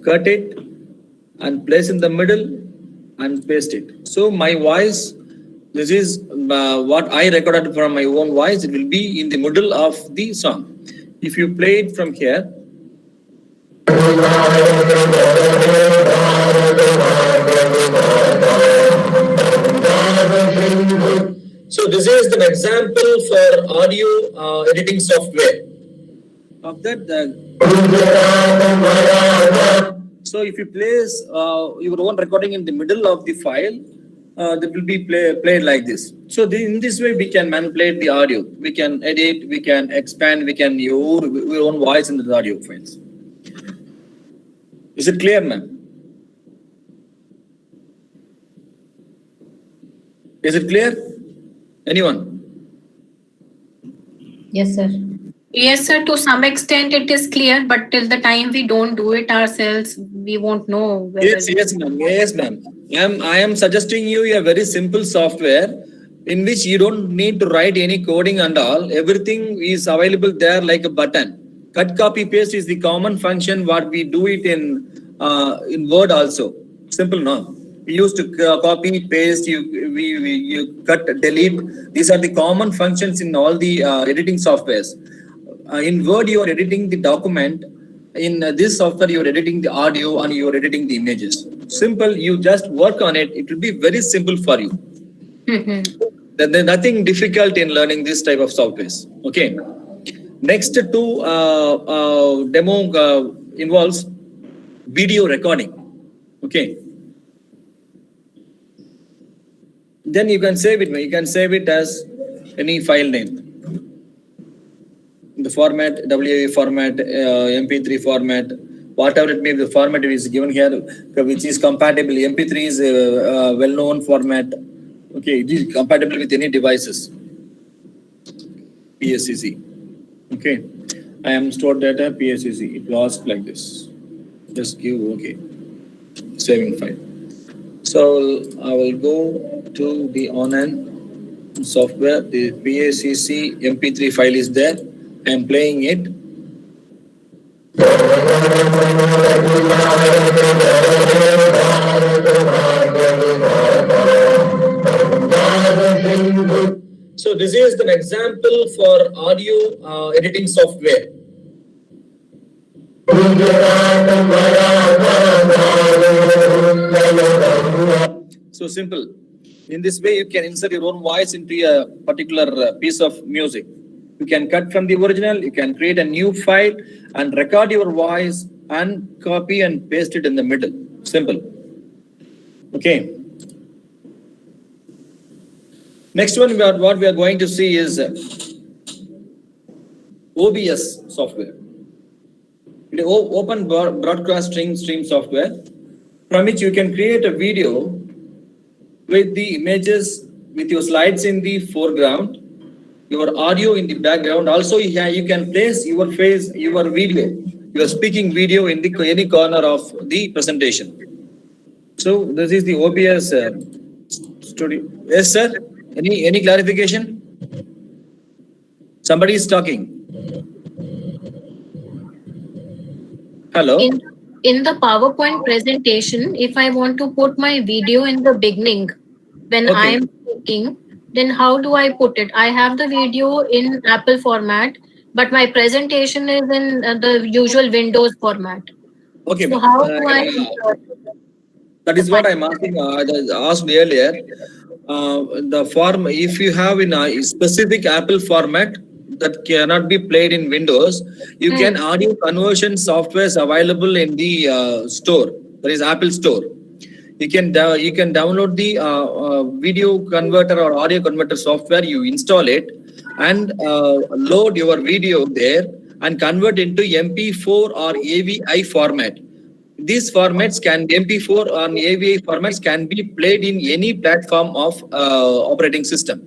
cut it, and place in the middle and paste it. So my voice, this is what I recorded from my own voice. It will be in the middle of the song. If you play it from here, so this is an example for audio editing software. Of that, so if you place your own recording in the middle of the file, that will be played like this. So in this way, we can manipulate the audio. We can edit, we can expand, we can use our own voice in the audio files. Is it clear, ma'am? Is it clear? Anyone? Yes, sir. Yes, sir. To some extent, it is clear, but till the time we don't do it ourselves, we won't know. Yes, ma'am. Yes, ma'am. I am suggesting you a very simple software in which you don't need to write any coding and all. Everything is available there like a button. Cut, copy, paste is the common function what we do it in Word also. Simple, no? We used to copy, paste, you cut, delete. These are the common functions in all the editing softwares. In Word, you are editing the document. In this software, you are editing the audio and you are editing the images. Simple, you just work on it. It will be very simple for you. There's nothing difficult in learning this type of softwares. Okay. Next two demo involves video recording. Okay. Then you can save it. You can save it as any file name. The format, WAV format, MP3 format, whatever it may be, the format is given here, which is compatible. MP3 is a well-known format. Okay, it is compatible with any devices. PSCC. Okay, I am stored data PSCC. It will ask like this. Just give OK. Saving file. So I will go to the Onan software. The PACC MP3 file is there. I am playing it. So this is an example for audio editing software. So simple. In this way, you can insert your own voice into a particular piece of music. You can cut from the original, you can create a new file and record your voice and copy and paste it in the middle. Simple. Okay. Next one, what we are going to see is OBS software. It is open broadcasting stream software from which you can create a video with the images, with your slides in the foreground, your audio in the background. Also, you can place your face, your video, your speaking video in the any corner of the presentation. So this is the OBS studio. Yes, sir. Any clarification? Somebody is talking. Hello. In the PowerPoint presentation, if I want to put my video in the beginning when Okay. I am speaking, then how do I put it? I have the video in Apple format, but my presentation is in the usual Windows format. Okay. So how do I? That is what I'm asking. I asked earlier. The form, if you have in a specific Apple format that cannot be played in Windows, you can audio conversion softwares available in the store. There is Apple Store. You can download the video converter or audio converter software. You install it and load your video there and convert into MP4 or AVI format. These formats can MP4 or AVI formats can be played in any platform of operating system.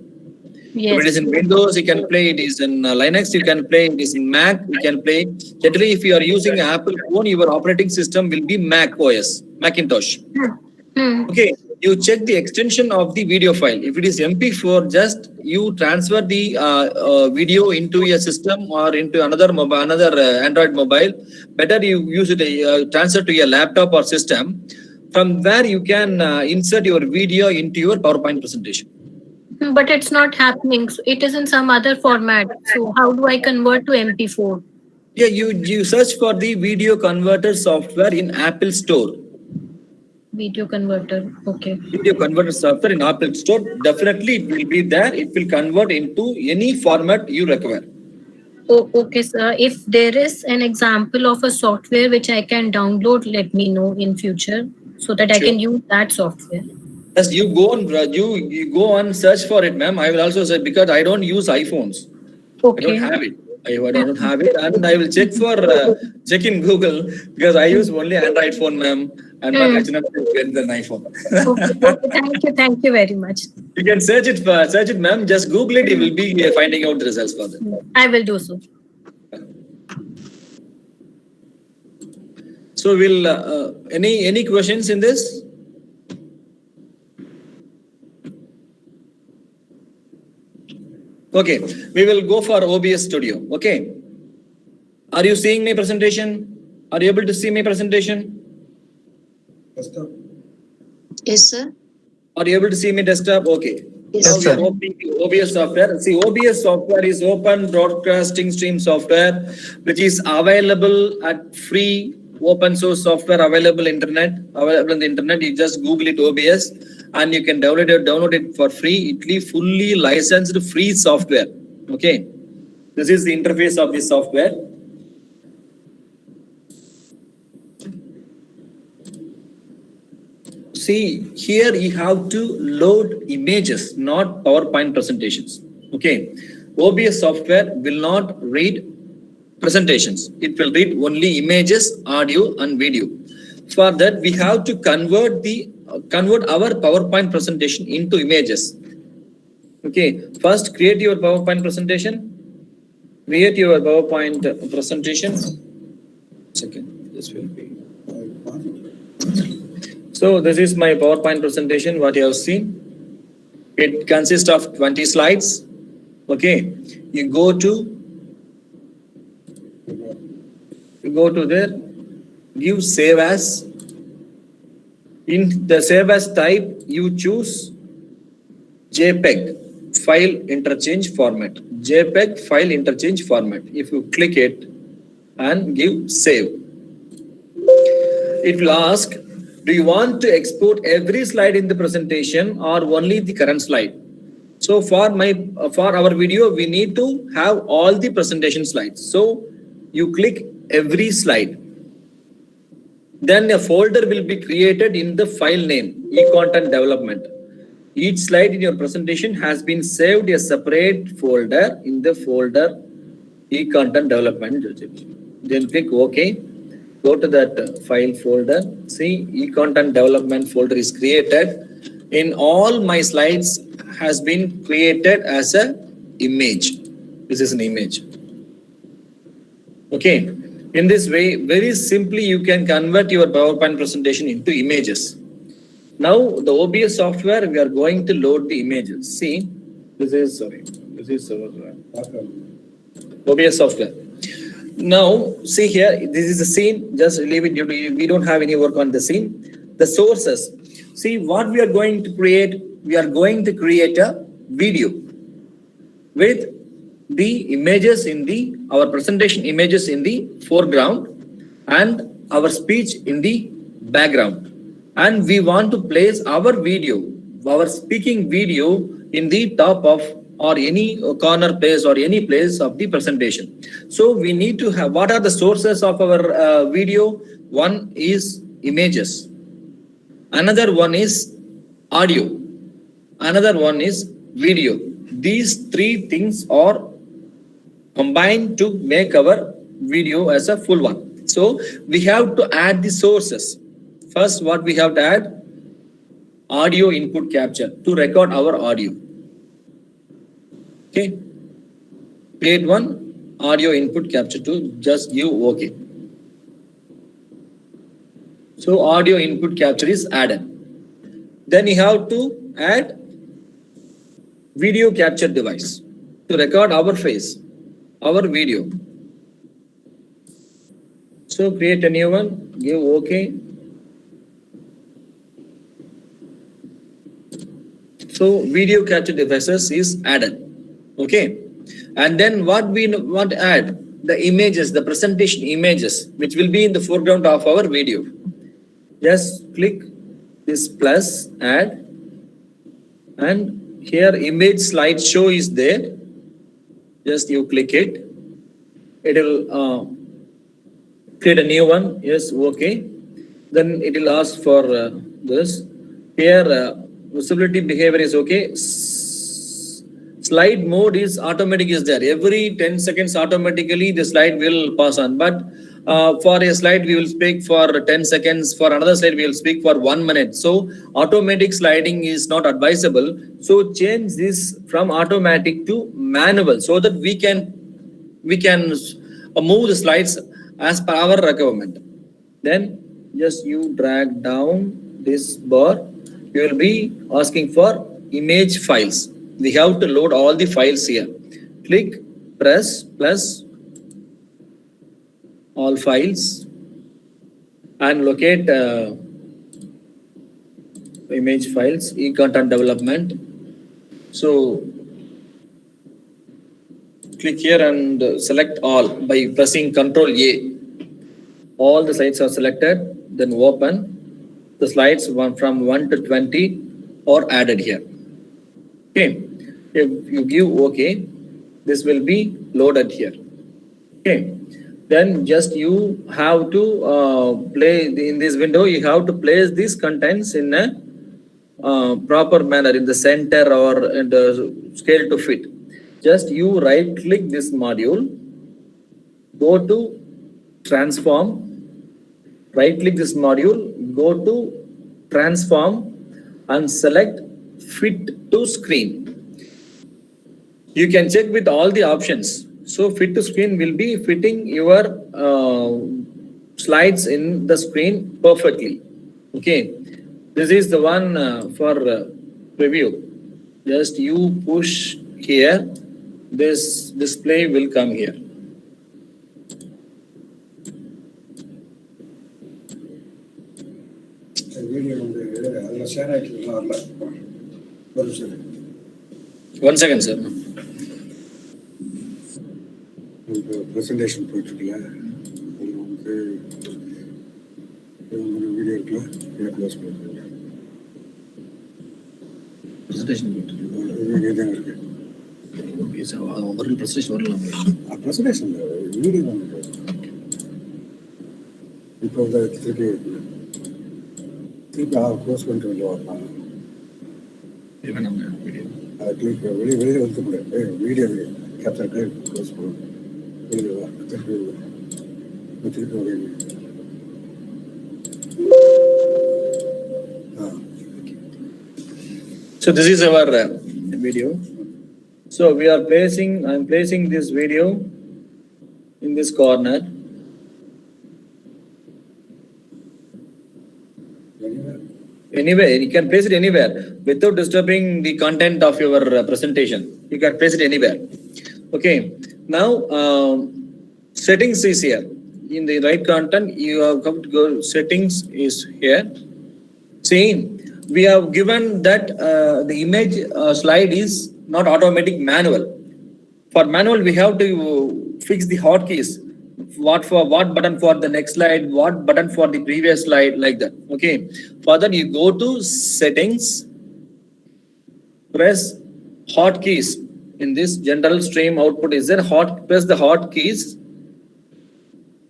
If it is in Windows, you can play it. Is in Linux, you can play it. Is in Mac, you can play. Generally, if you are using Apple phone, your operating system will be Mac OS, Macintosh. Okay, you check the extension of the video file. If it is MP4, just you transfer the video into a system or into another mobile, Android mobile. Better you use it, transfer to your laptop or system. From there, you can insert your video into your PowerPoint presentation. But it's not happening. So it is in some other format. So how do I convert to MP4? Yeah, you search for the video converter software in Apple Store. Video converter. Okay. Video converter software in Apple Store. Definitely it will be there. It will convert into any format you require. Oh, okay, sir. If there is an example of a software which I can download, let me know in future so that I can use that software. Yes, you go on search for it, ma'am. I will also say because I don't use iPhones. Okay. I don't have it. I don't have it, and I will check in Google because I use only Android phone, ma'am. I'm not fortunate to get an iPhone. Okay. Thank you very much. You can search it, ma'am. Just Google it. You will be finding out the results for that. I will do so. So, will any questions in this? Okay, we will go for OBS Studio. Okay. Are you seeing my presentation? Are you able to see my presentation? Desktop. Yes, sir. Are you able to see my desktop? Okay. Yes, Now we sir. are opening the OBS software. See, OBS software is open broadcasting stream software, which is available at free open source software available on the internet. You just Google it OBS and you can download it for free. It is fully licensed free software. Okay. This is the interface of this software. See, here you have to load images, not PowerPoint presentations. Okay. OBS software will not read presentations. It will read only images, audio, and video. For that, we have to convert our PowerPoint presentation into images. Okay, first create your PowerPoint presentation. Create your PowerPoint presentation. Second, this will be. So this is my PowerPoint presentation, what you have seen. It consists of 20 slides. Okay, you go to there, give save as. In the save as type, you choose JPEG, file interchange format. JPEG file interchange format. If you click it and give save, it will ask, do you want to export every slide in the presentation or only the current slide? So for our video, we need to have all the presentation slides. So you click every slide. Then a folder will be created in the file name, e-content development. Each slide in your presentation has been saved a separate folder in the folder e-content development. Then click OK. Go to that file folder. See, e-content development folder is created. In all my slides has been created as a image. This is an image. Okay. In this way, very simply, you can convert your PowerPoint presentation into images. Now, the OBS software, we are going to load the images. See, this is our OBS software. Now, see here, this is the scene. Just leave it. We don't have any work on the scene. The sources. See what we are going to create. We are going to create a video with the images in our presentation images in the foreground and our speech in the background. And we want to place our video, our speaking video in the top of or any corner place or any place of the presentation. So we need to have, what are the sources of our video? One is images. Another one is audio. Another one is video. These three things are combined to make our video as a full one. So we have to add the sources. First, what we have to add? Audio input capture to record our audio. Okay. Create one audio input capture to just give OK. So audio input capture is added. Then you have to add video capture device to record our face, our video. So create a new one, give OK. So video capture devices is added. Okay. And then what we want to add? The images, the presentation images, which will be in the foreground of our video. Just click this plus, add. And here image slideshow is there. Just you click it. It will create a new one. Yes, okay. Then it will ask for this. Here visibility behavior is okay. Slide mode is automatic is there. Every 10 seconds automatically the slide will pass on. But for a slide we will speak for 10 seconds. For another slide we will speak for 1 minute. So automatic sliding is not advisable. So change this from automatic to manual so that we can move the slides as per our requirement. Then just you drag down this bar. You will be asking for image files. We have to load all the files here. Click, press plus all files and locate image files, e-content development. So click here and select all by pressing Ctrl A. All the slides are selected, then open. The slides from 1 to 20 are added here. Okay. If you give OK, this will be loaded here. Okay. Then just you have to in this window, you have to place these contents in a proper manner in the center or in the scale to fit. Just you right click this module, go to transform, right click this module, go to transform and select fit to screen. You can check with all the options. So fit to screen will be fitting your slides in the screen perfectly. Okay, this is the one for preview. Just you push here, this display will come here. Video வந்து அதில் share ஆகிட்டு வரல ஒரு சரி 1 second, sir. இப்போ presentation போயிட்டுருக்குல்ல அதில் வந்து video இருக்குல்ல இதை க்ளோஸ் பண்ணிருக்கீங்க Presentation. இதுதான் இருக்கு Okay, sir. ஒரு presentation வரலாம். ப்ரெசன்டேஷன் வீடியோ தான் இப்போ வந்து திருப்பி க்ளோஸ் பண்ணிட்டு வெளியே வரலாம் Even நம்ம video. அதை கிளிக் வெளியே வந்து முடியாது வீடியோ கேப்சர் க்ளோஸ் பண்ணுவோம் வெளியே வா திருப்பி வரீங்க So this is our video. So I'm placing this video in this corner. Anywhere, you can place it anywhere without disturbing the content of your presentation. You can place it anywhere. Okay. Now, settings is here. In the right content, you have come to go. Settings is here. See, we have given that the image slide is not automatic, manual. For manual, we have to fix the hotkeys. What button for the next slide, what button for the previous slide, like that. Okay. For that, you go to settings, press hotkeys. In this general stream output is there, press the hotkeys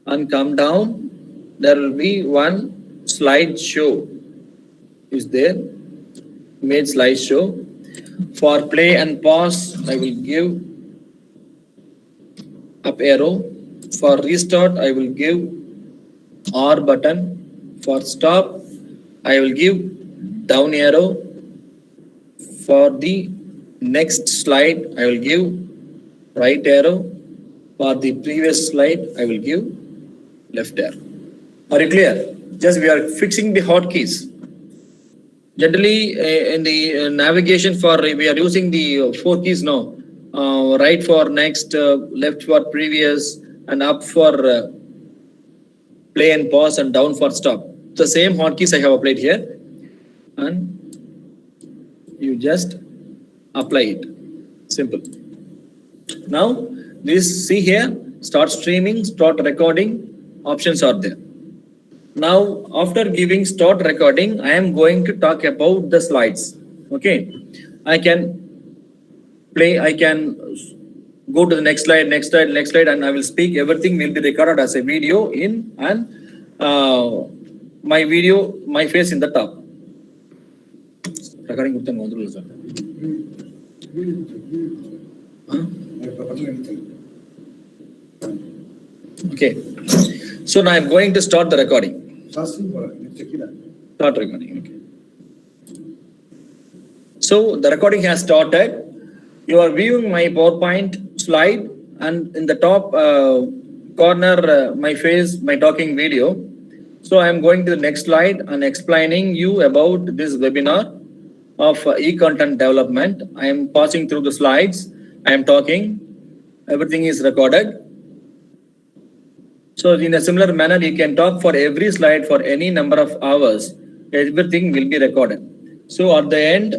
and come down. There will be one slide show is there, image slide show. For play and pause, I will give up arrow. For restart, I will give R button. For stop, I will give down arrow. For the next slide, I will give right arrow. For the previous slide, I will give left arrow. Are you clear? Just we are fixing the hotkeys. Generally, in the navigation we are using the 4 keys now. Right for next, left for previous, and up for play and pause, and down for stop. The same hotkeys I have applied here, and you just apply it. Simple. Now this, see here, start streaming, start recording options are there. Now after giving start recording, I am going to talk about the slides. Okay, I can play, I can go to the next slide, and I will speak. Everything will be recorded as a video in, and my video, my face in the top. Recording sir. Okay, so now I'm going to start the recording. Start recording. Okay. So the recording has started. You are viewing my PowerPoint slide, and in the top corner, my face, my talking video. So I am going to the next slide and explaining you about this webinar of e-content development. I am passing through the slides. I am talking. Everything is recorded. So in a similar manner, you can talk for every slide for any number of hours. Everything will be recorded. So at the end,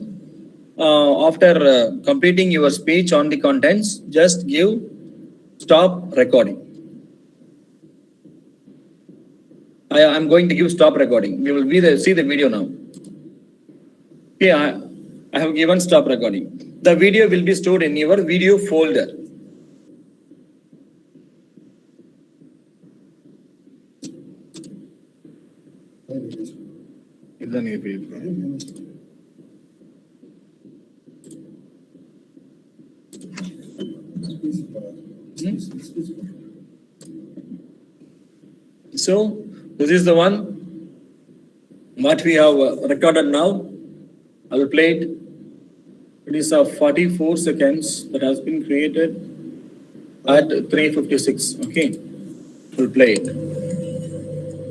after completing your speech on the contents, just give stop recording. I am going to give stop recording. We will see the video now. Okay, I have given stop recording. The video will be stored in your video folder. So this is the one what we have recorded now. I will play it. It is of 44 seconds that has been created at 3:56. Okay, we'll play it.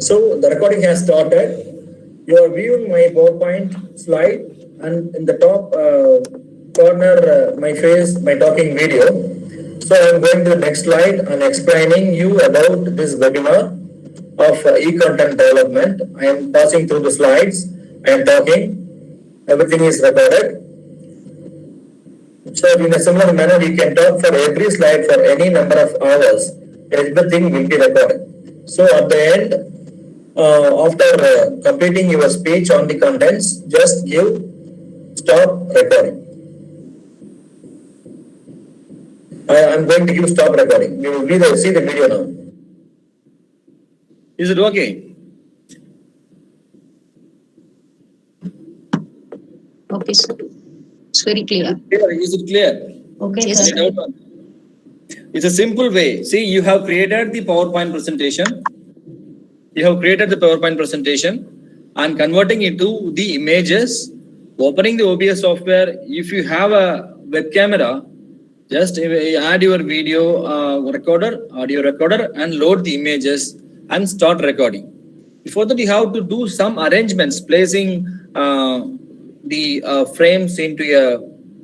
So the recording has started. You are viewing my PowerPoint slide, and in the top corner, my face, my talking video. So I'm going to the next slide and explaining you about this webinar of e-content development. I am passing through the slides. I am talking. Everything is recorded. So in a similar manner, we can talk for every slide for any number of hours. Everything will be recorded. So at the end, after completing your speech on the contents, just give stop recording. I am going to give stop recording. You will see the video now. Is it okay? Okay, sir. It's very clear. Is it clear? Okay, Yes, sir. sir. It's a simple way. See, you have created the PowerPoint presentation. You have created the PowerPoint presentation and converting it to the images, opening the OBS software. If you have a web camera, just add your video recorder, audio recorder, and load the images and start recording. Before that, you have to do some arrangements, placing the frames into a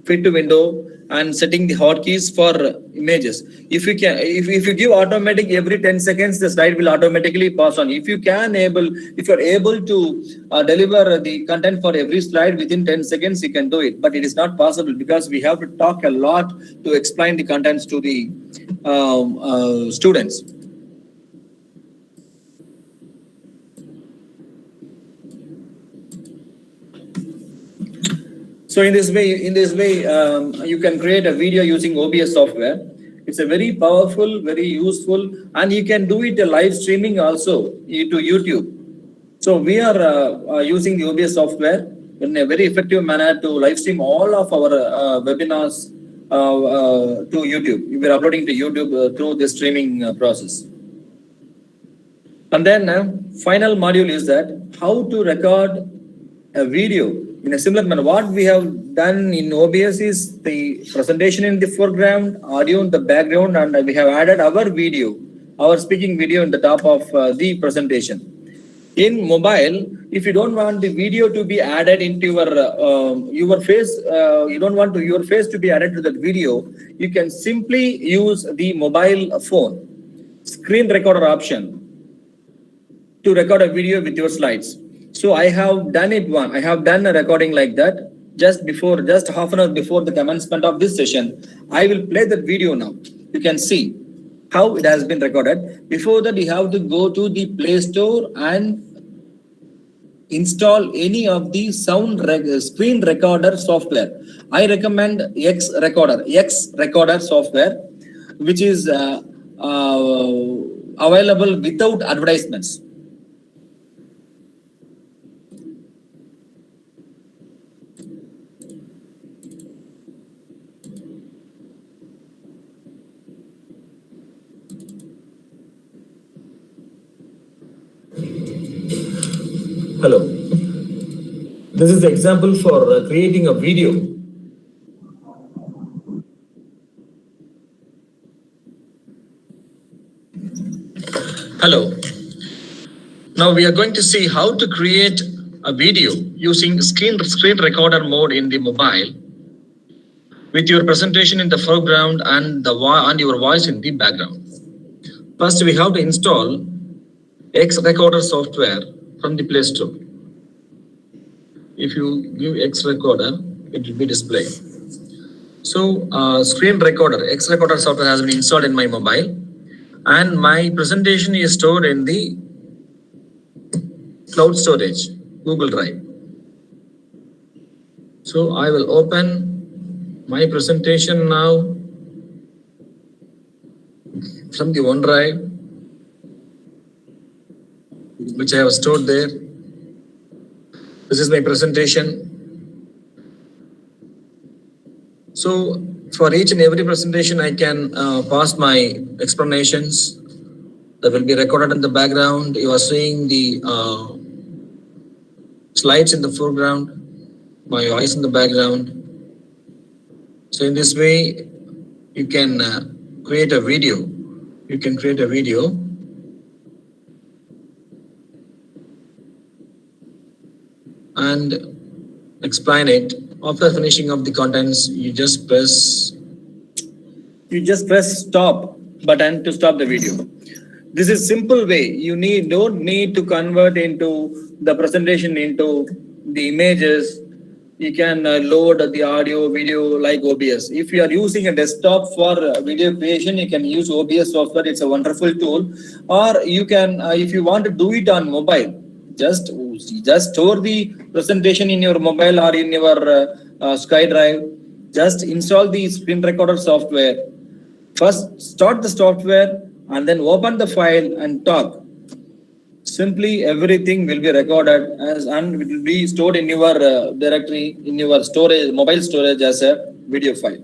fit if and setting the hotkeys for images. If you can, if you give automatic every 10 seconds, the slide will automatically pass on. If you are able to deliver the content for every slide within 10 seconds, you can do it. But it is not possible because we have to talk a lot to explain the contents to the students. So in this way, you can create a video using OBS software. It's a very powerful, very useful, and you can do it live streaming also to YouTube. So we are using the OBS software in a very effective manner to live stream all of our webinars to YouTube. We are uploading to YouTube through the streaming process. And then final module is that how to record a video in a similar manner. What we have done in OBS is the presentation in the foreground, audio in the background, and we have added our video, our speaking video in the top of the presentation. In mobile, if you don't want the video to be added into your face, you don't want your face to be added to that video, you can simply use the mobile phone screen recorder option to record a video with your slides. So I have done I have done a recording like that just half an hour before the commencement of this session. I will play that video now. You can see how it has been recorded. Before that, you have to go to the Play Store and install any of the screen recorder software. I recommend X Recorder software, which is available without advertisements. Hello. This is the example for creating a video. Hello. Now we are going to see how to create a video using screen recorder mode in the mobile with your presentation in the foreground and your voice in the background. First, we have to install X Recorder software from the Play Store. If you give X Recorder, it will be displayed. So screen recorder, X Recorder software has been installed in my mobile, and my presentation is stored in the cloud storage, Google Drive. So I will open my presentation now from the OneDrive, which I have stored there. This is my presentation. So for each and every presentation, I can pass my explanations that will be recorded in the background. You are seeing the slides in the foreground, my voice in the background. So in this way, you can create a video. You can create a video. And explain it. After finishing of the contents, you just press stop button to stop the video. This is simple way. You don't need to convert into the presentation into the images. You can load the audio, video like OBS. If you are using a desktop for video creation, you can use OBS software. It's a wonderful tool. Or you can, if you want to do it on mobile, just store the presentation in your mobile or in your SkyDrive. Just install the screen recorder software. First, start the software and then open the file and talk. Simply everything will be recorded and it will be stored in your directory, in your storage, mobile storage as a video file.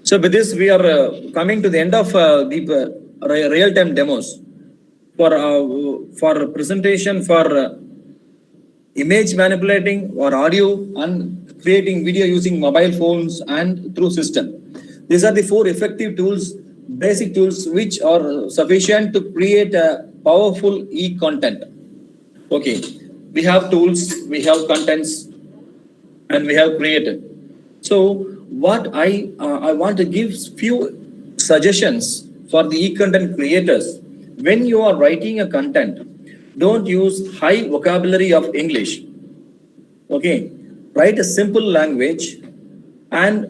So with this, we are coming to the end of the real-time demos. For presentation, for image manipulating or audio and creating video using mobile phones and through system. These are the 4 effective tools, basic tools, which are sufficient to create a powerful e-content. Okay, we have tools, we have contents, and we have created. So what I want to give few suggestions for the e-content creators. When you are writing a content, don't use high vocabulary of English. Okay, write a simple language and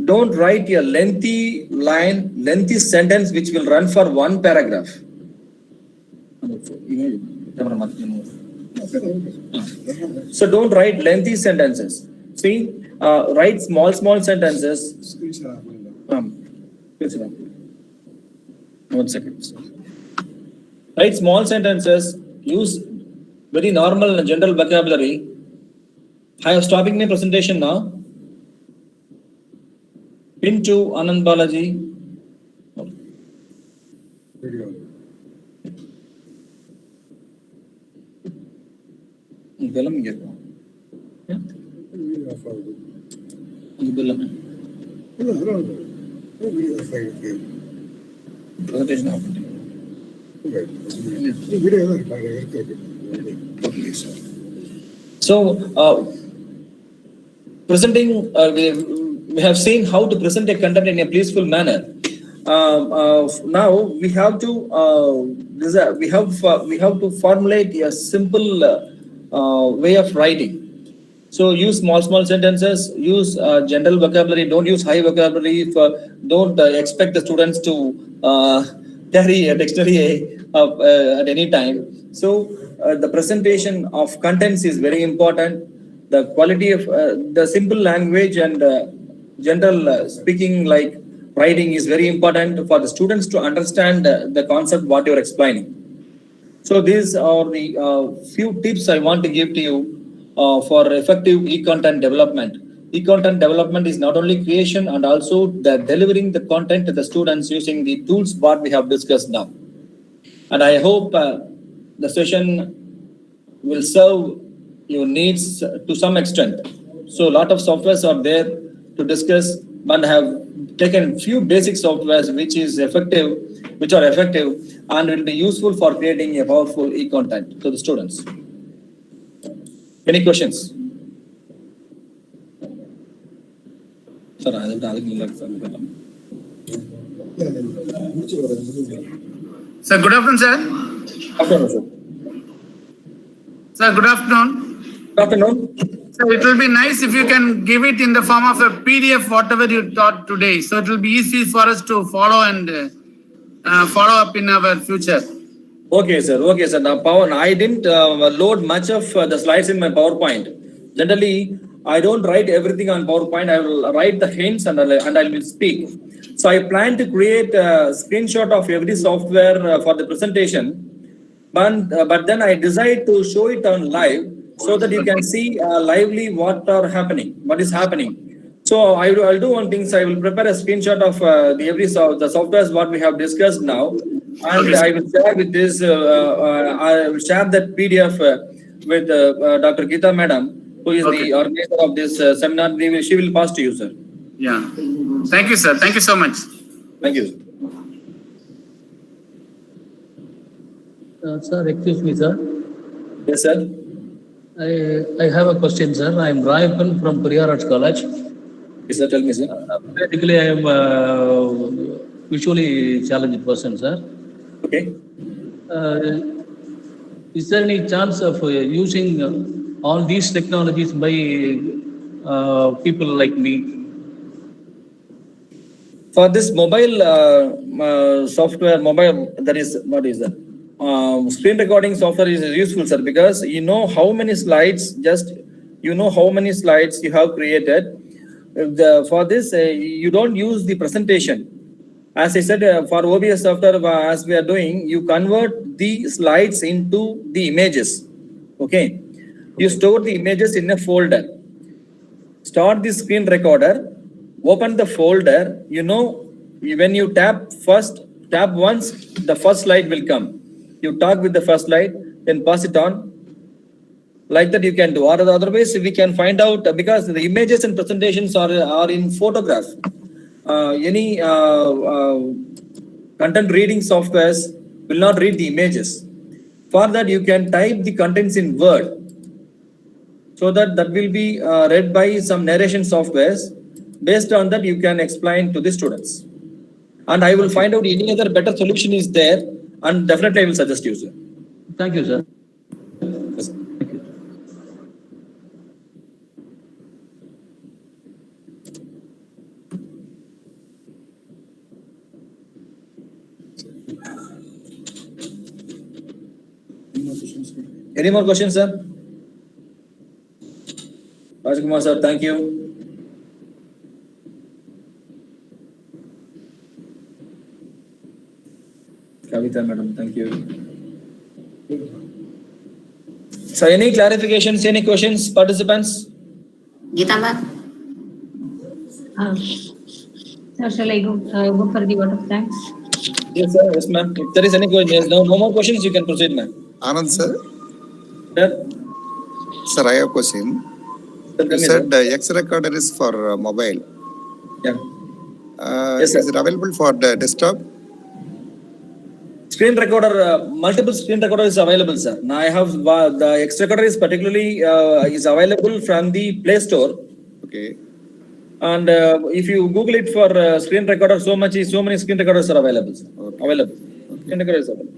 don't write a lengthy sentence which will run for one paragraph. So don't write lengthy sentences. See, write small sentences. 1 second. Write small sentences, use very normal and general vocabulary. I am stopping my presentation now. Pin to Anand Balaji. Video. Video file. Video file. Presentation happening. So, presenting, we have seen how to present a content in a peaceful manner. Now we have to formulate a simple way of writing. So use small sentences, use general vocabulary, don't use high vocabulary. Don't expect the students to carry a dictionary at any time. So the presentation of contents is very important. The quality of the simple language and general speaking like writing is very important for the students to understand the concept what you're explaining. So these are the few tips I want to give to you for effective e-content development. E-content development is not only creation and also the delivering the content to the students using the tools what we have discussed now. And I hope the session will serve your needs to some extent. So a lot of softwares are there to discuss, but I have taken few basic softwares which are effective and will be useful for creating a powerful e-content to the students. Any questions? Sir, Sir, good afternoon, sir. afternoon, sir. Sir, good afternoon. Good afternoon. So it will be nice if you can give it in the form of a PDF, whatever you taught today. So it will be easy for us to follow and follow up in our future. Okay, sir. Okay, sir. Now, I didn't load much of the slides in my PowerPoint. Generally, I don't write everything on PowerPoint. I will write the hints and I will speak. So I plan to create a screenshot of every software for the presentation. But then I decide to show it on live so that you can see lively what is happening. So I'll do one thing. So I will prepare a screenshot of the softwares what we have discussed now, and Okay. I will share with this. I will share that PDF with Dr. Geeta Madam, who is Okay. the organizer of this seminar. She will pass to you, sir. Yeah. Thank you, sir. Thank you so much. Thank you. Sir, excuse me, sir. Yes, sir. I have a question, sir. I am Rayapan from Periyar Arts College. Yes, sir. Tell me, sir. Basically, I am a visually challenged person, sir. Okay. Is there any chance of using all these technologies by people like me? For this mobile software, that is, what is that? Screen recording software is useful, sir, because you know how many slides you have created. For this, you don't use the presentation. As I said, for OBS software, as we are doing, you convert the slides into the images. Okay. You store the images in a folder. Start the screen recorder, open the folder. You know, when you tap once, the first slide will come. You talk with the first slide, then pass it on. Like that you can do. Or otherwise, we can find out, because the images and presentations are in photograph. Any content reading softwares will not read the images. For that, you can type the contents in Word, so that will be read by some narration softwares. Based on that, you can explain to the students. And I will find out any other better solution is there, and definitely I will suggest you, sir. Thank you, sir. Yes, sir. Thank you. Any more questions, sir? Rajkumar, sir, thank you. Kavita, madam, thank you. So, any clarifications, any questions, participants? Geeta ma'am? Sir, shall I go for the vote of thanks? Yes, sir. Yes, ma'am. If there is any question, no more questions, you can proceed, ma'am. Anand sir, Sir, sir, I have a question. sir, tell You me, said sir. X recorder is for mobile. Yeah. Yes, sir. Is it available for the desktop? Screen recorder, multiple screen recorder is available, sir. Now I have the X recorder is particularly is available from the Play Store. Okay. And if you Google it for screen recorder, so many screen recorders are available, sir. Okay. Available. Screen recorder is available.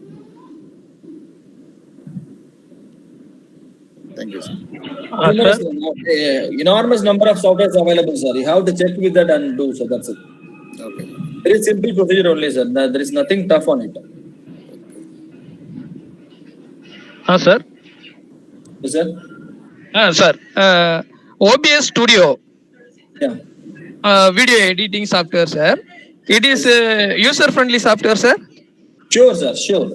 Thank you, sir. Enormous number of softwares available, sir. You have to check with that and do, so that's it. Okay. Very simple procedure only, sir. There is nothing tough on it. Sir. Yes, sir. Sir. OBS Studio. Yeah. Video editing software, sir. It is user-friendly software, sir. Sure, sir. Sure.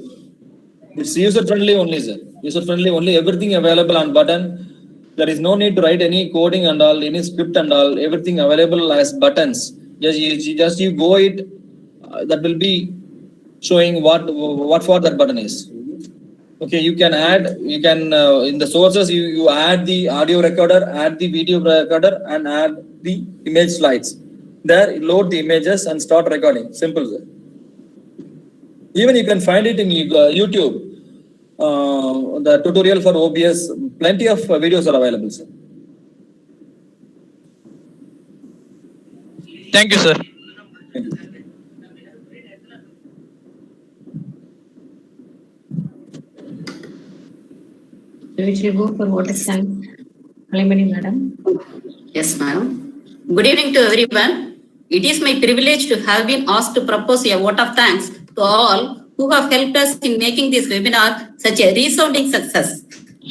It's user-friendly only, sir. User-friendly only. Everything available on button. There is no need to write any coding and all, any script and all. Everything available as buttons. Just you go it. That will be showing what for that button is. Okay, you can add. You can in the sources you add the audio recorder, add the video recorder, and add the image slides. There, load the images and start recording. Simple, sir. Even you can find it in YouTube. The tutorial for OBS, plenty of videos are available, sir. Thank you, sir. Thank you. We shall go for vote of thanks. Kalimani madam. Yes, ma'am. Good evening to everyone. It is my privilege to have been asked to propose a vote of thanks to all who have helped us in making this webinar such a resounding success.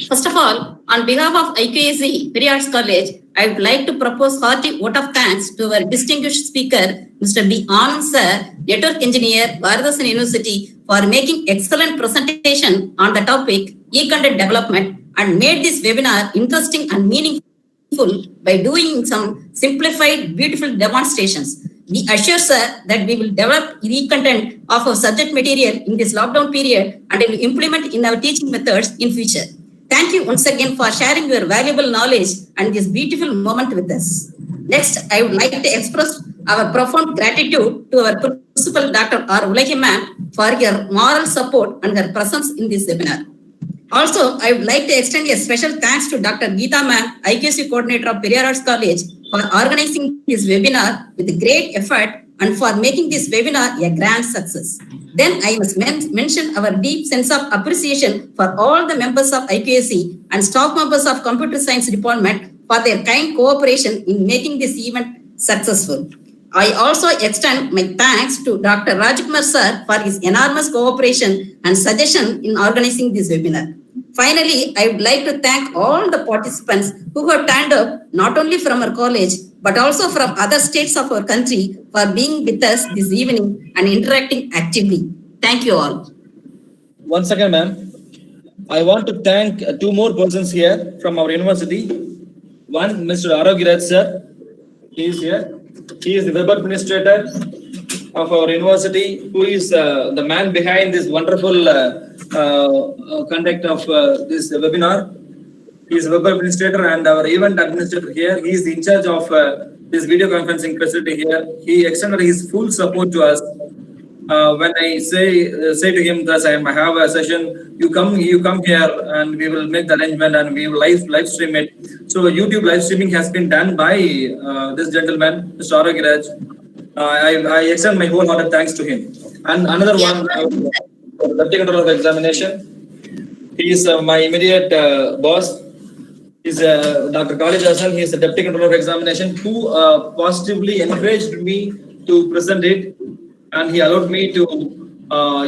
First of all, on behalf of IQAC Periyar Arts College, I would like to propose hearty vote of thanks to our distinguished speaker, Mr. B. Anand sir, Network Engineer, Bharathasan University, for making excellent presentation on the topic e-content development and made this webinar interesting and meaningful meaningful by doing some simplified, beautiful demonstrations. We assure, sir, that we will develop the content of our subject material in this lockdown period and will implement in our teaching methods in future. Thank you once again for sharing your valuable knowledge and this beautiful moment with us. Next, I would like to express our profound gratitude to our principal, Dr. R. Ulagi ma'am, for your moral support and her presence in this webinar. Also, I would like to extend a special thanks to Dr. Geeta ma'am, IQAC coordinator of Periyar Arts College, for organizing this webinar with great effort and for making this webinar a grand success. Then I must mention our deep sense of appreciation for all the members of IQAC and staff members of Computer Science Department for their kind cooperation in making this event successful. I also extend my thanks to Dr. Rajkumar sir for his enormous cooperation and suggestion in organizing this webinar. Finally, I would like to thank all the participants who have turned up not only from our college but also from other states of our country for being with us this evening and interacting actively. Thank you all. Once again, ma'am, I want to thank two more persons here from our university. One, Mr. Arogiraj sir, he is here. He is the web administrator of our university, who is the man behind this wonderful conduct of this webinar. He is a web administrator and our event administrator here. He is in charge of this video conferencing facility here. He extended his full support to us. When I say to him that I have a session, you come here and we will make the arrangement and we will live stream it. So YouTube live streaming has been done by this gentleman, Mr. Arogiraj. I extend my wholehearted thanks to him. And another one, the Deputy Controller of Examination. He is my immediate boss. He's Dr. Khalid Hassan. He is the Deputy Controller of Examination who positively encouraged me to present it. And he allowed me to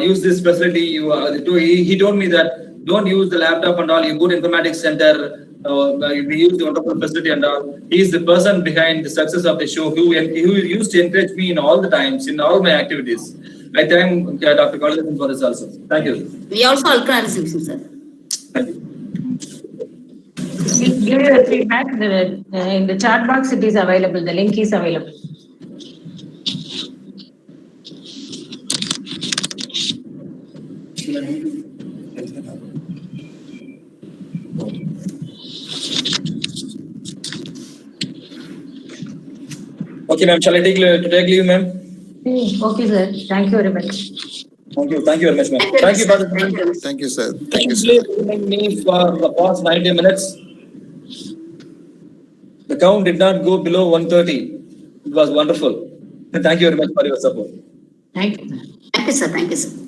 use this facility. He told me that don't use the laptop and all. You go to informatics center. We use the wonderful facility and all. He is the person behind the success of the show who used to encourage me in all the times, in all my activities. I thank Dr. Khalid for this also. Thank you. We also acknowledge him, sir. Thank you. We'll give you a feedback. In the chat box, it is available. The link is available. Okay, ma'am. Shall I take leave, ma'am? Okay, sir. Thank you very much. Thank you very much, ma'am. Thank you for the Thank you, sir. Thank Thank you, you sir. for me for the past 90 minutes. The count did not go below 130. It was wonderful. Thank you very much for your support. Thank you. Thank you, sir. Thank you, sir.